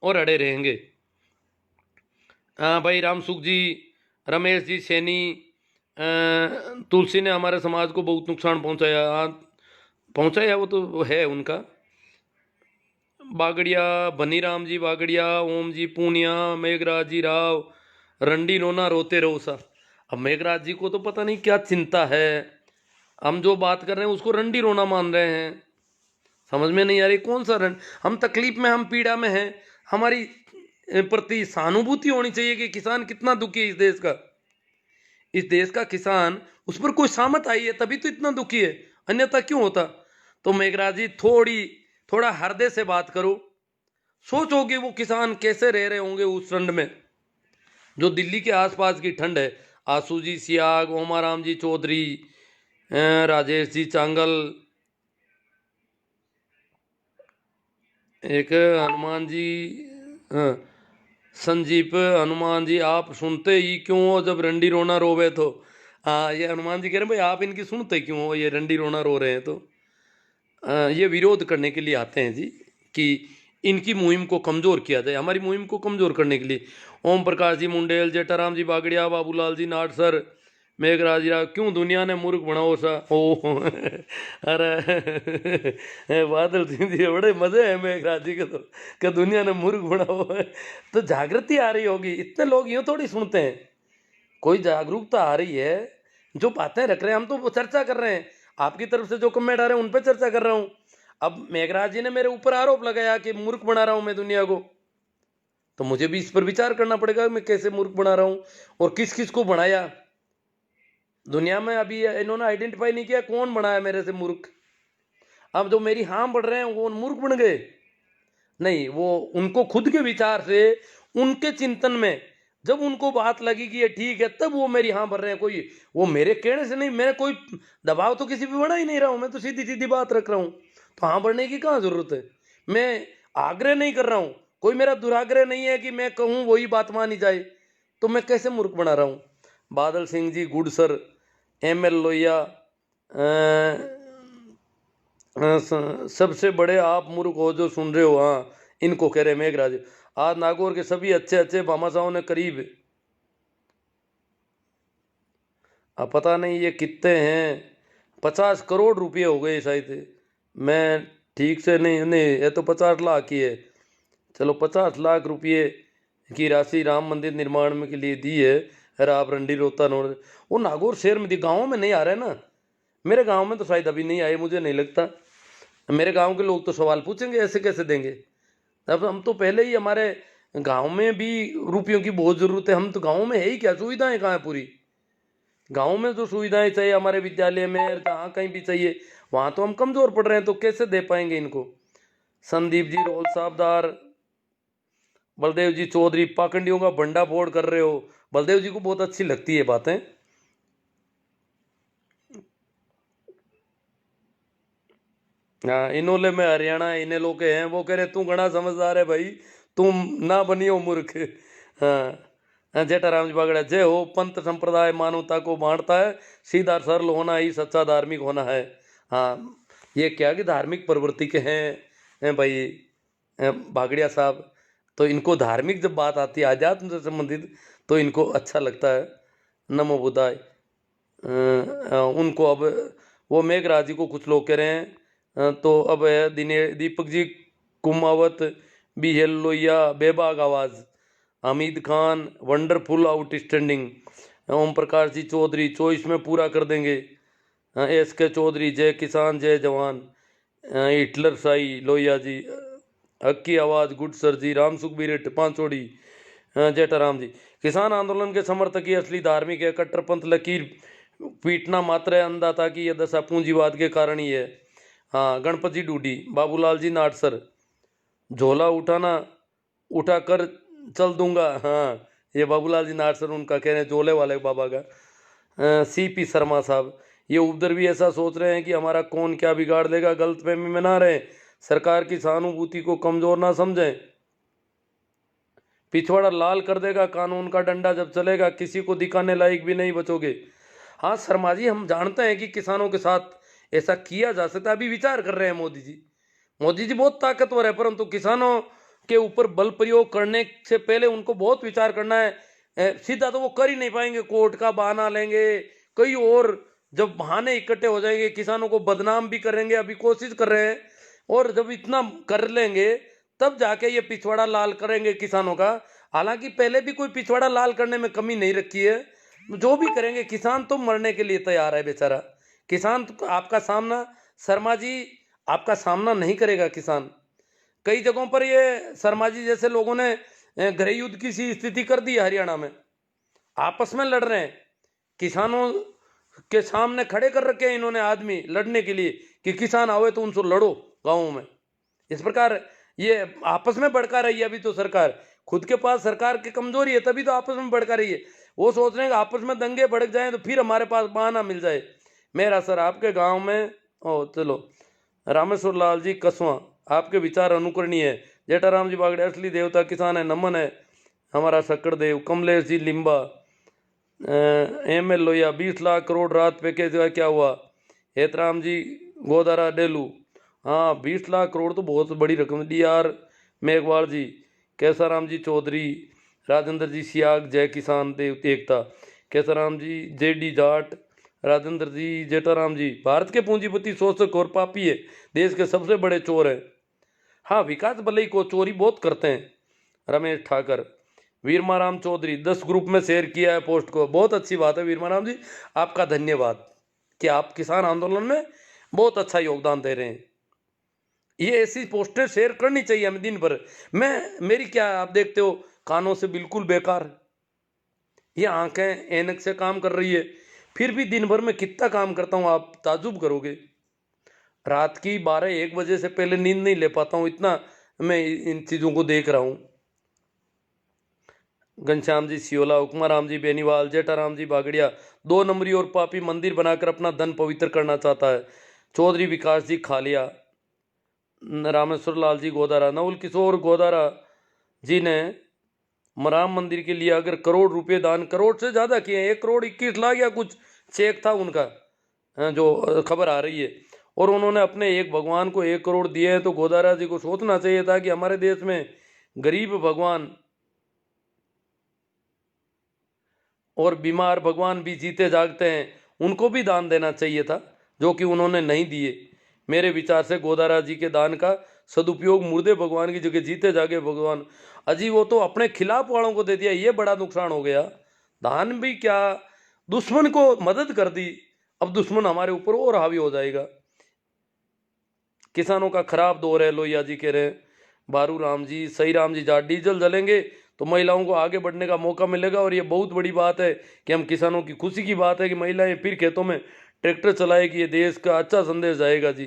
और अड़े रहेंगे। भाई रामसुख जी, रमेश जी सैनी, तुलसी ने हमारे समाज को बहुत नुकसान पहुंचाया, वो तो है उनका। बागड़िया, बनीराम जी बागड़िया, ओम जी पूनिया, मेघराज जी राव, रंडी रोना रोते रहो सा। अब मेघराज जी को तो पता नहीं क्या चिंता है, हम जो बात कर रहे हैं उसको रंडी रोना मान रहे हैं, समझ में नहीं आ रही कौन सा हम तकलीफ में, हम पीड़ा में हैं, हमारी प्रति सहानुभूति होनी चाहिए कि किसान कितना दुखी है इस देश का किसान, उस पर कोई सामत आई है तभी तो इतना दुखी है, अन्यथा क्यों होता। तो मेघराज जी थोड़ा हृदय से बात करो, सोचोगे वो किसान कैसे रह रहे होंगे उस ठंड में, जो दिल्ली के आसपास की ठंड है। आसू जी सियाग, ओमाराम जी चौधरी, राजेश जी चांगल, एक हनुमान जी, संजीप हनुमान जी, आप सुनते ही क्यों हो जब रंडी रोना रोवे तो। हाँ, ये हनुमान जी कह रहे हैं भाई आप इनकी सुनते क्यों हो, ये रंडी रोना रो रहे हैं तो। ये विरोध करने के लिए आते हैं जी कि इनकी मुहिम को कमज़ोर किया जाए, हमारी मुहिम को कमज़ोर करने के लिए। ओम प्रकाश जी मुंडेल, जेठाराम जी बागड़िया, बाबूलाल जी नाट सर, मेघराज राव, क्यों दुनिया ने मूर्ख बनाओ सा ओ अरे बादल सिंह जी बड़े मजे हैं मेघराज जी के तो, कि दुनिया ने मूर्ख बनाओ तो जागृति आ रही होगी। इतने लोग यूँ थोड़ी सुनते हैं, कोई जागरूकता आ रही है, जो बातें रख रहे हैं हम तो वो चर्चा कर रहे हैं, आपकी तरफ से जो कमेंट आ रहे हैं उन पर चर्चा कर रहा हूँ। अब मेघराज जी ने मेरे ऊपर आरोप लगाया कि मूर्ख बना रहा हूं मैं दुनिया को, तो मुझे भी इस पर विचार करना पड़ेगा मैं कैसे मूर्ख बना रहा हूं और किस किस को बनाया। दुनिया में अभी इन्होंने आइडेंटिफाई नहीं किया कौन बनाया मेरे से मूर्ख। अब जो मेरी हाँ बढ़ रहे हैं वो मूर्ख बन गए नहीं, वो उनको खुद के विचार से, उनके चिंतन में जब उनको बात लगी कि ये ठीक है, तब वो मेरी हाँ भर रहे हैं। कोई वो मेरे कहने से नहीं, मैं कोई दबाव तो किसी पे बना ही नहीं रहा हूं, मैं तो सीधी सीधी बात रख रहा हूं, तो हाँ बढ़ने की कहाँ जरूरत है। मैं आग्रह नहीं कर रहा हूं, कोई मेरा दुराग्रह नहीं है कि मैं कहूं वही बात मानी जाए, तो मैं कैसे मूर्ख बना रहा हूं। Badal Singh ji good sir, M L Lohia, सबसे बड़े आप मूर्ख हो जो सुन रहे हो, हाँ इनको कह रहे मेघराज। आज नागौर के सभी अच्छे अच्छे भामाशाहों ने करीब, अब पता नहीं ये कितने हैं, 50 करोड़ रुपए हो गए शायद, मैं ठीक से नहीं ये तो 50 लाख की है। चलो 50 लाख रुपये की राशि राम मंदिर निर्माण में के लिए दी है। अरे आप रंडी रोता नोड़, वो नागौर शहर में दी, गाँव में नहीं आ रहा है ना। मेरे गांव में तो शायद अभी नहीं आए, मुझे नहीं लगता। मेरे गांव के लोग तो सवाल पूछेंगे ऐसे कैसे देंगे। अब हम तो पहले ही, हमारे गांव में भी रुपयों की बहुत ज़रूरत है, हम तो गांव में है ही क्या, सुविधाएं कहाँ है पूरी। गांव में जो सुविधाएं चाहिए हमारे विद्यालय में जहाँ कहीं भी चाहिए, वहाँ तो हम कमज़ोर पड़ रहे हैं, तो कैसे दे पाएंगे इनको। संदीप जी रोल साहबदार, बलदेव जी चौधरी, पाखंडियों का भंडा फोड़ कर रहे हो। बलदेव जी को बहुत अच्छी लगती है बातें। हाँ इनोले में हरियाणा इन्हें लोग हैं, वो कह रहे तू घना समझदार है भाई, तुम ना बनियो मूर्ख। हाँ जेठाराम जी बागड़ा, जय हो, पंथ संप्रदाय मानवता को बांटता है, सीधा सरल होना ही सच्चा धार्मिक होना है। हाँ ये क्या कि धार्मिक प्रवृत्ति के हैं भाई बागड़िया साहब, तो इनको धार्मिक जब बात आती है आध्यात्म से संबंधित तो इनको अच्छा लगता है। नमो बुद्धाय। उनको अब वो मेघराज जी को कुछ लोग कह रहे हैं, तो अब है दीपक जी कुमावत, बीएल लोहिया बेबाक आवाज़, हमीद खान वंडरफुल आउटस्टैंडिंग, ओम प्रकाश जी चौधरी 24 में पूरा कर देंगे, एस के चौधरी जय किसान जय जवान, हिटलर साई लोहिया जी, हक की आवाज़ गुड सर जी, राम सुखबीर पांचोड़ी, जेठाराम जी, किसान आंदोलन के समर्थक ही असली धार्मिक है, कट्टरपंथ लकीर पीटना मात्र है अन्नदाता की यह दशा पूंजीवाद के कारण ही है। हाँ गणपति डूडी, बाबूलाल जी नाटसर, झोला उठाना उठा कर चल दूंगा, हाँ ये बाबूलाल जी नाटसर उनका कह रहे हैं, झोले वाले बाबा का। सीपी शर्मा साहब, ये उधर भी ऐसा सोच रहे हैं कि हमारा कौन क्या बिगाड़ देगा, गलतफहमी में ना रहे, सरकार की सहानुभूति को कमजोर ना समझें, पिछवाड़ा लाल कर देगा कानून का डंडा जब चलेगा, किसी को दिखाने लायक भी नहीं बचोगे। हाँ शर्मा जी हम जानते हैं कि किसानों के साथ ऐसा किया जा सकता है, अभी विचार कर रहे हैं मोदी जी। मोदी जी बहुत ताकतवर है, परंतु किसानों के ऊपर बल प्रयोग करने से पहले उनको बहुत विचार करना है। सीधा तो वो कर ही नहीं पाएंगे, कोर्ट का बहाना लेंगे, कई और जब बहाने इकट्ठे हो जाएंगे, किसानों को बदनाम भी करेंगे, अभी कोशिश कर रहे हैं, और जब इतना कर लेंगे तब जाके ये पिछवाड़ा लाल करेंगे किसानों का। हालांकि पहले भी कोई पिछवाड़ा लाल करने में कमी नहीं रखी है, जो भी करेंगे किसान तो मरने के लिए तैयार है बेचारा। किसान तो आपका सामना, शर्मा जी आपका सामना नहीं करेगा किसान। कई जगहों पर ये शर्मा जी जैसे लोगों ने गृह युद्ध की सी स्थिति कर दी है, हरियाणा में आपस में लड़ रहे हैं, किसानों के सामने खड़े कर रखे हैं इन्होंने आदमी लड़ने के लिए कि किसान आवे तो उनसे लड़ो गाँव में। इस प्रकार ये आपस में भड़का रही है। अभी तो सरकार खुद के पास सरकार की कमजोरी है, तभी तो आपस में भड़का रही है। वो सोच रहे हैं कि आपस में दंगे भड़क जाएं तो फिर हमारे पास बहाना मिल जाए। मेरा सर आपके गांव में चलो रामेश्वर लाल जी कसवा, आपके विचार अनुकरणीय है। जेठाराम जी बागड़े असली देवता किसान है, नमन है हमारा शक्कर देव। कमलेश जी लिम्बा, एम एल लोहिया 20 लाख करोड़ रात पैकेज का क्या हुआ। हेतराम जी गोदारा डेलू, हाँ 20 लाख करोड़ तो बहुत बड़ी रकम दी यार। मेघवाल जी, कैसाराम जी चौधरी, राजेंद्र जी सियाग, जय किसान देव एकता, कैसाराम जी जेडी जाट, राजेंद्र जी जेठाराम जी, भारत के पूंजीपति शोषक और पापी है, देश के सबसे बड़े चोर हैं। हाँ, विकास भले को चोरी बहुत करते हैं। रमेश ठाकर, वीरमाराम चौधरी, 10 ग्रुप में शेयर किया है पोस्ट को, बहुत अच्छी बात है वीरमाराम जी, आपका धन्यवाद कि आप किसान आंदोलन में बहुत अच्छा योगदान दे रहे हैं। ये ऐसी पोस्टें शेयर करनी चाहिए हमें दिन भर। मेरी क्या, आप देखते हो कानों से बिल्कुल बेकार, ये आंखें ऐनक से काम कर रही है, फिर भी दिन भर में कितना काम करता हूँ आप ताजुब करोगे। रात की 12-1 बजे से पहले नींद नहीं ले पाता हूँ, इतना मैं इन चीज़ों को देख रहा हूँ। घनश्याम जी सियोला, उपमाराम जी बेनीवाल, जेठाराम जी बागड़िया, 2 नंबरी और पापी मंदिर बनाकर अपना धन पवित्र करना चाहता है। चौधरी विकास जी खालिया, रामेश्वर लाल जी गोदारा, नवल किशोर गोदारा जी ने राम मंदिर के लिए अगर करोड़ रुपए दान, करोड़ से ज़्यादा किए, 1,21,00,000 या कुछ चेक था उनका, जो खबर आ रही है, और उन्होंने अपने एक भगवान को 1 करोड़ दिए हैं। तो गोदारा जी को सोचना चाहिए था कि हमारे देश में गरीब भगवान और बीमार भगवान भी जीते जागते हैं, उनको भी दान देना चाहिए था, जो कि उन्होंने नहीं दिए। मेरे विचार से गोदारा जी के दान का सदुपयोग मुर्दे भगवान की जगह जीते जागे भगवान, अजी वो तो अपने खिलाफ वालों को दे दिया, ये बड़ा नुकसान हो गया। दान भी क्या, दुश्मन को मदद कर दी, अब दुश्मन हमारे ऊपर और हावी हो जाएगा। किसानों का खराब दौर है, लोहिया जी कह रहे हैं। बारू राम जी, सही राम जी जाट, डीजल जलेंगे तो महिलाओं को आगे बढ़ने का मौका मिलेगा, और ये बहुत बड़ी बात है कि हम किसानों की खुशी की बात है कि महिलाएं फिर खेतों में ट्रैक्टर चलाएगी, ये देश का अच्छा संदेश जाएगा जी।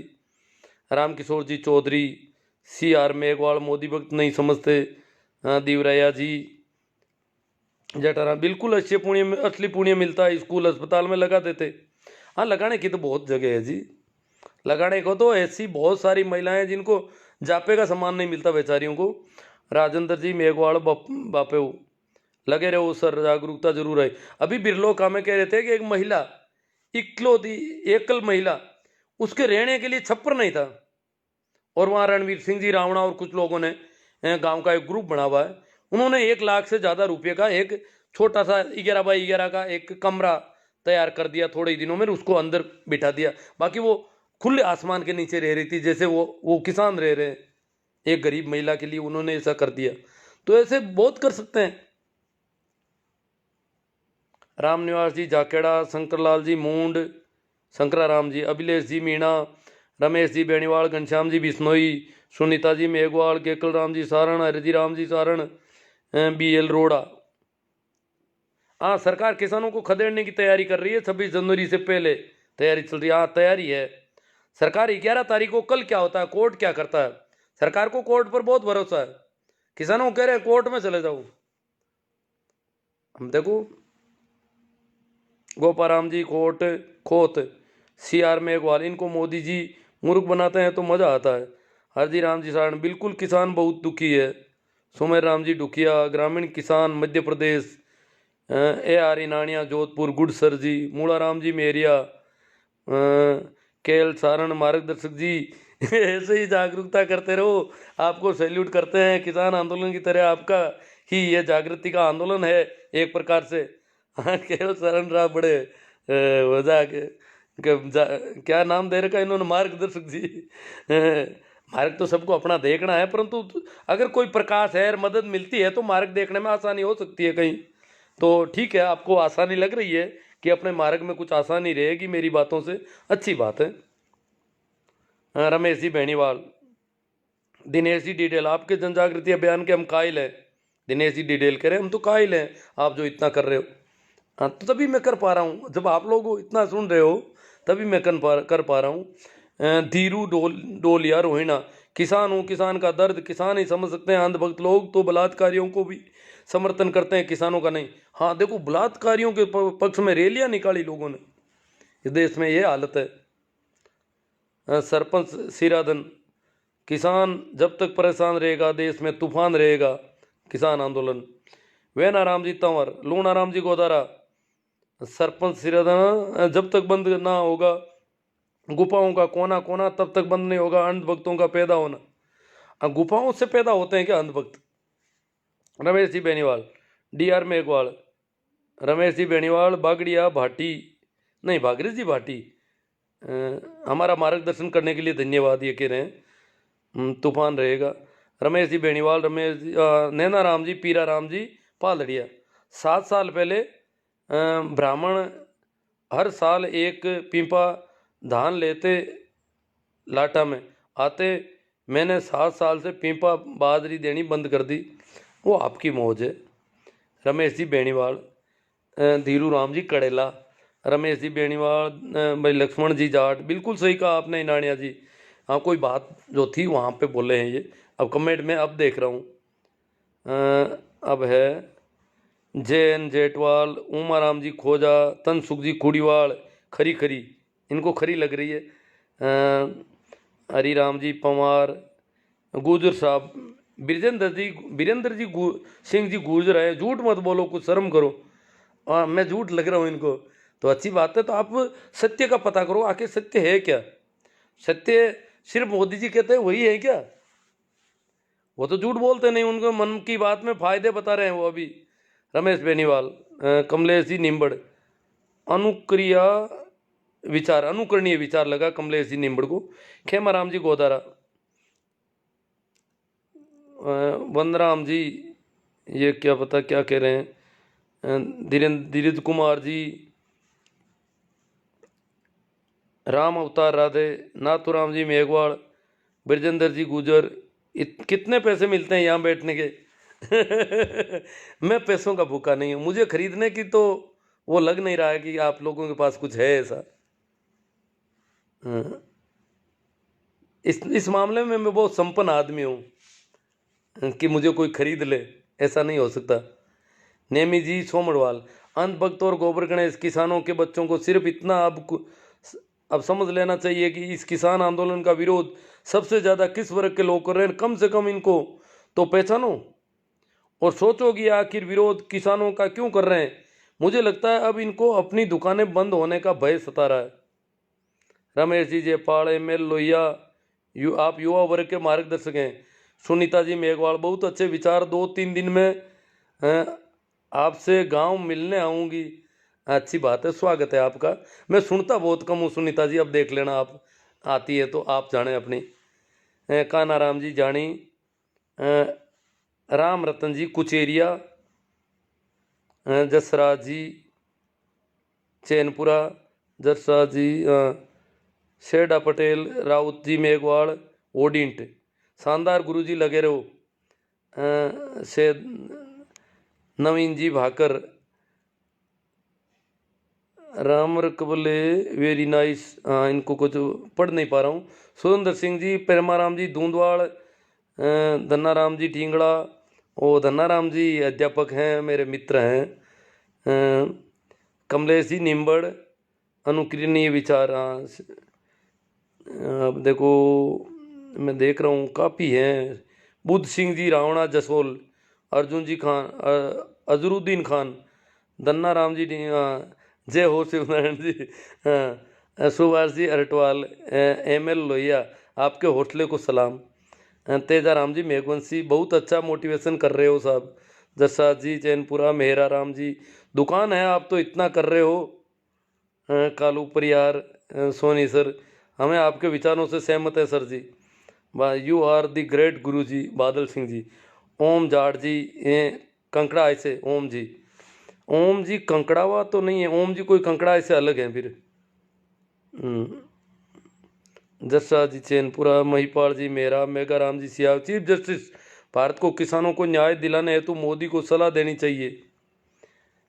रामकिशोर जी चौधरी, CR मेघवाल, मोदी भक्त नहीं समझते, दीवराया जी, जटाराम, बिल्कुल अच्छे पुण्य, असली पुण्य मिलता है, स्कूल अस्पताल में लगा देते। हाँ, लगाने की तो बहुत जगह है जी, लगाने को तो ऐसी बहुत सारी महिलाएं जिनको जापे का सामान नहीं मिलता बेचारियों को। राजेंद्र जी मेघवाड़ बापे लगे रहो सर, जागरूकता जरूर है। अभी बिरलो का में कह रहे थे कि एक महिला, इकलौती एकल महिला, उसके रहने के लिए छप्पर नहीं था, और वहाँ रणवीर सिंह जी रावणा और कुछ लोगों ने गांव का एक ग्रुप बना हुआ है, उन्होंने 1 लाख से ज़्यादा रुपये का एक छोटा सा 11x11 का एक कमरा तैयार कर दिया थोड़े ही दिनों में, उसको अंदर बिठा दिया। बाकी वो खुले आसमान के नीचे रह रही थी, जैसे वो किसान रह रहे हैं, एक गरीब महिला के लिए उन्होंने ऐसा कर दिया। तो ऐसे बहुत कर सकते हैं। रामनिवास जी जाकेड़ा, शंकरलाल जी मूंड, शंकराराम जी, अभिलेष जी मीणा, रमेश जी बेणीवाल, घनश्याम जी बिश्नोई, सुनीता जी मेघवाल, केकल राम जी सारण, हरिजी राम जी सारण, BL रोड़ा। हाँ, सरकार किसानों को खदेड़ने की तैयारी कर रही है, 26 जनवरी से पहले तैयारी चल रही है। हाँ, तैयारी है। सरकार 11 तारीख को, कल क्या होता है, कोर्ट क्या करता है, सरकार को कोर्ट पर बहुत भरोसा है। किसानों को कह रहे हैं कोर्ट में चले जाओ। हम देखो, गोपाराम जी खोत, CR मेघवाल, इनको मोदी जी मूर्ख बनाते हैं तो मजा आता है। हरदी राम जी सारण, बिल्कुल किसान बहुत दुखी है। सुमेर राम जी डुकिया, ग्रामीण किसान मध्य प्रदेश, AR नानिया जोधपुर, गुडसर जी, मूलाराम जी मेरिया, केएल सारण मार्गदर्शक जी ऐसे ही जागरूकता करते रहो, आपको सैल्यूट करते हैं। किसान आंदोलन की तरह आपका ही ये जागृति का आंदोलन है एक प्रकार से। हाँ, केएल सारण राव बड़े क्या नाम दे रखा इन्होंने, मार्गदर्शक जी। मार्ग तो सबको अपना देखना है, परंतु अगर कोई प्रकाश है और मदद मिलती है तो मार्ग देखने में आसानी हो सकती है कहीं। तो ठीक है, आपको आसानी लग रही है कि अपने मार्ग में कुछ आसानी रहेगी मेरी बातों से, अच्छी बात है। रमेश जी बेणीवाल, दिनेश जी डिटेल, आपके जन जागृति अभियान के हम कायल हैं। दिनेश जी डिटेल कह रहे हैं हम तो कायल हैं, आप जो इतना कर रहे हो। हाँ, तो तभी मैं कर पा रहा हूँ, जब आप लोग इतना सुन रहे हो तभी मैं कर पा रहा हूँ। धीरू डोलिया रोहिणा, किसान हूँ, किसान का दर्द किसान ही समझ सकते हैं। अंधभक्त लोग तो बलात्कारियों को भी समर्थन करते हैं, किसानों का नहीं। हाँ देखो, बलात्कारियों के पक्ष में रैलियां निकाली लोगों ने, इस देश में ये हालत है। सरपंच सिराधन, किसान जब तक परेशान रहेगा देश में तूफान रहेगा, किसान आंदोलन। वैनाराम जी तंवर, लूणाराम जी गोदारा, सरपंच सिराधन, जब तक बंद ना होगा गुफाओं का कोना कोना तब तक बंद नहीं होगा अंधभक्तों का पैदा होना। गुफाओं से पैदा होते हैं क्या अंधभक्त? रमेश जी बेनीवाल, DR मेघवाल, रमेश जी बेनीवाल, बागड़िया भाटी, नहीं भागीरथ जी भाटी, हमारा मार्गदर्शन करने के लिए धन्यवाद, ये कह रहे हैं तूफान रहेगा। रमेश जी बेनीवाल, रमेश जी, नैना राम जी, पीरा राम जी पालड़िया। 7 साल पहले ब्राह्मण हर साल एक पीपा धान लेते लाटा में आते, मैंने 7 साल से पीपा बाजरी देनी बंद कर दी, वो आपकी मौज है। रमेश जी बेनीवाल, धीरू राम जी कड़ेला, रमेश जी बेनीवाल, भाई लक्ष्मण जी जाट, बिल्कुल सही कहा आपने इनानिया जी। हाँ, कोई बात जो थी वहाँ पे बोले हैं ये, अब कमेंट में अब देख रहा हूँ। अब है जैन जेठवाल, उमा राम जी खोजा, तनसुख जी खुड़ीवाल, खरी खरी, इनको खरी लग रही है। हरी राम जी पवार, गुजर साहब, वीरेंद्र जी सिंह जी गुर्जर है, झूठ मत बोलो, कुछ शर्म करो। मैं झूठ लग रहा हूँ इनको, तो अच्छी बात है। तो आप सत्य का पता करो, आखिर सत्य है क्या? सत्य सिर्फ मोदी जी कहते हैं वही है क्या? वो तो झूठ बोलते नहीं, उनको मन की बात में फायदे बता रहे हैं वो अभी। रमेश बेनीवाल, कमलेश जी निम्बड़, अनुक्रिया विचार, अनुकरणीय विचार लगा कमलेश जी निम्बड़ को। खेमाराम जी गोदारा, वंदराम जी, ये क्या पता क्या कह रहे हैं। धीरेन्द्र कुमार जी, राम अवतार राधे, नाथुराम जी मेघवाल, ब्रजेंद्र जी गुजर। कितने पैसे मिलते हैं यहाँ बैठने के? मैं पैसों का भूखा नहीं हूँ, मुझे खरीदने की तो वो लग नहीं रहा है कि आप लोगों के पास कुछ है ऐसा। इस मामले में मैं बहुत संपन्न आदमी हूँ कि मुझे कोई खरीद ले, ऐसा नहीं हो सकता। नेमी जी सोमड़वाल, अंधभक्त और गोबर गणेश, किसानों के बच्चों को सिर्फ इतना अब समझ लेना चाहिए कि इस किसान आंदोलन का विरोध सबसे ज़्यादा किस वर्ग के लोग कर रहे हैं, कम से कम इनको तो पहचानो और सोचो कि आखिर विरोध किसानों का क्यों कर रहे हैं। मुझे लगता है अब इनको अपनी दुकानें बंद होने का भय सता रहा है। रमेश जी जयपाल, ML लोहिया, आप युवा वर्ग के मार्गदर्शक हैं। सुनीता जी मेघवाल, बहुत अच्छे विचार, 2-3 दिन में आपसे गांव मिलने आऊँगी। अच्छी बात है, स्वागत है आपका। मैं सुनता बहुत कम हूँ सुनीता जी, अब देख लेना आप आती है तो आप जाने अपनी। काना राम जी जानी, राम रतन जी कुचेरिया, जसराज जी चैनपुरा, जसराज जी शेडा पटेल, राउत जी मेघवाल, ओडिंट, शानदार गुरु जी लगे रहो। से नवीन जी भाकर, राम रकबले, वेरी नाइस। इनको कुछ पढ़ नहीं पा रहा हूँ। सुरेंद्र सिंह जी, प्रेमाराम जी दूंदवाड़, धन्ना राम जी टींगड़ा, ओ धन्ना राम जी अध्यापक हैं, मेरे मित्र हैं। कमलेश जी निम्बड़, अनुकरणीय विचार। अब देखो मैं देख रहा हूँ काफ़ी हैं। बुद्ध सिंह जी रावणा जसोल, अर्जुन जी खान, अजरुद्दीन खान, धन्ना राम जी, जय हो शिवनारायण जी, सुभाष जी अरटवाल, ML लोहिया, आपके हौसले को सलाम। तेजा राम जी मेघवंशी, बहुत अच्छा मोटिवेशन कर रहे हो साहब। जसराज जी चैनपुरा, मेहरा राम जी, दुकान है आप तो इतना कर रहे हो। कालू परियार, सोनी सर, हमें आपके विचारों से सहमत है sir ji. You are the great guru ji. बादल सिंह जी, ओम जाट जी, कंकड़ा ऐसे, ओम जी, ओम जी कंकड़ावा तो नहीं है, ओम जी कोई कंकड़ा ऐसे अलग है फिर। जस्सा जी चैनपुरा, महिपाल जी मेरा, मेगा राम जी सियाव, चीफ जस्टिस, भारत को किसानों को न्याय दिलाने हेतु मोदी को सलाह देनी चाहिए।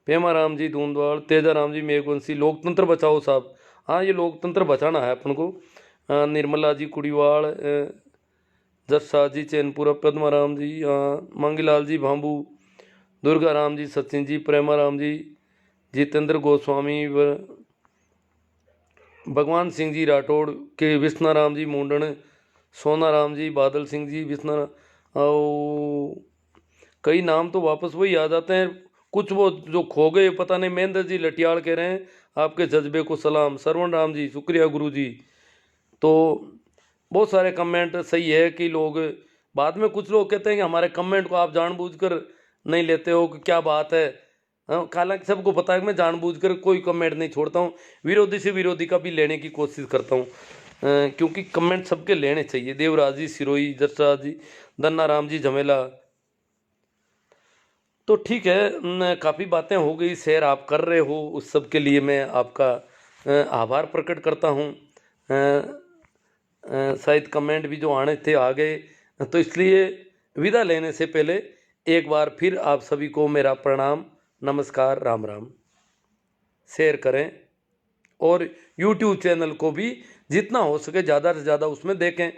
पेमा राम जी दूंदवाड़, तेजा राम जी मेघवंशी, लोकतंत्र बचाओ साहब। हाँ, ये लोकतंत्र बचाना है अपन को। निर्मला जी कुड़ीवाड़, जस्सा जी चैनपुरा, पद्मा राम जी, मांगीलाल जी भांबू, दुर्गा राम जी सचिन जी, प्रेमा राम जी, जितेंद्र गोस्वामी, भगवान सिंह जी राठौड़ के, विष्णा राम जी मुंडन, सोना राम जी, बादल सिंह जी, विष्णा, और कई नाम तो वापस वही आ जाते हैं, कुछ वो जो खो गए पता नहीं। महेंद्र जी लटियाल कह रहे हैं आपके जज्बे को सलाम। सरवण राम जी शुक्रिया गुरु जी। तो बहुत सारे कमेंट सही है कि लोग बाद में कुछ लोग कहते हैं कि हमारे कमेंट को आप जानबूझकर नहीं लेते हो कि क्या बात है। हालांकि सबको पता है कि मैं जानबूझकर कोई कमेंट नहीं छोड़ता हूँ, विरोधी से विरोधी का भी लेने की कोशिश करता हूँ, क्योंकि कमेंट सबके लेने चाहिए। देवराज जी सिरोही, जसराज जी, दन्ना राम जी झमेला। तो ठीक है, काफ़ी बातें हो गई, शेयर आप कर रहे हो, उस सब के लिए मैं आपका आभार प्रकट करता हूँ। शायद कमेंट भी जो आने थे आ गए, तो इसलिए विदा लेने से पहले एक बार फिर आप सभी को मेरा प्रणाम, नमस्कार, राम राम। शेयर करें और YouTube चैनल को भी जितना हो सके ज़्यादा से ज़्यादा उसमें देखें।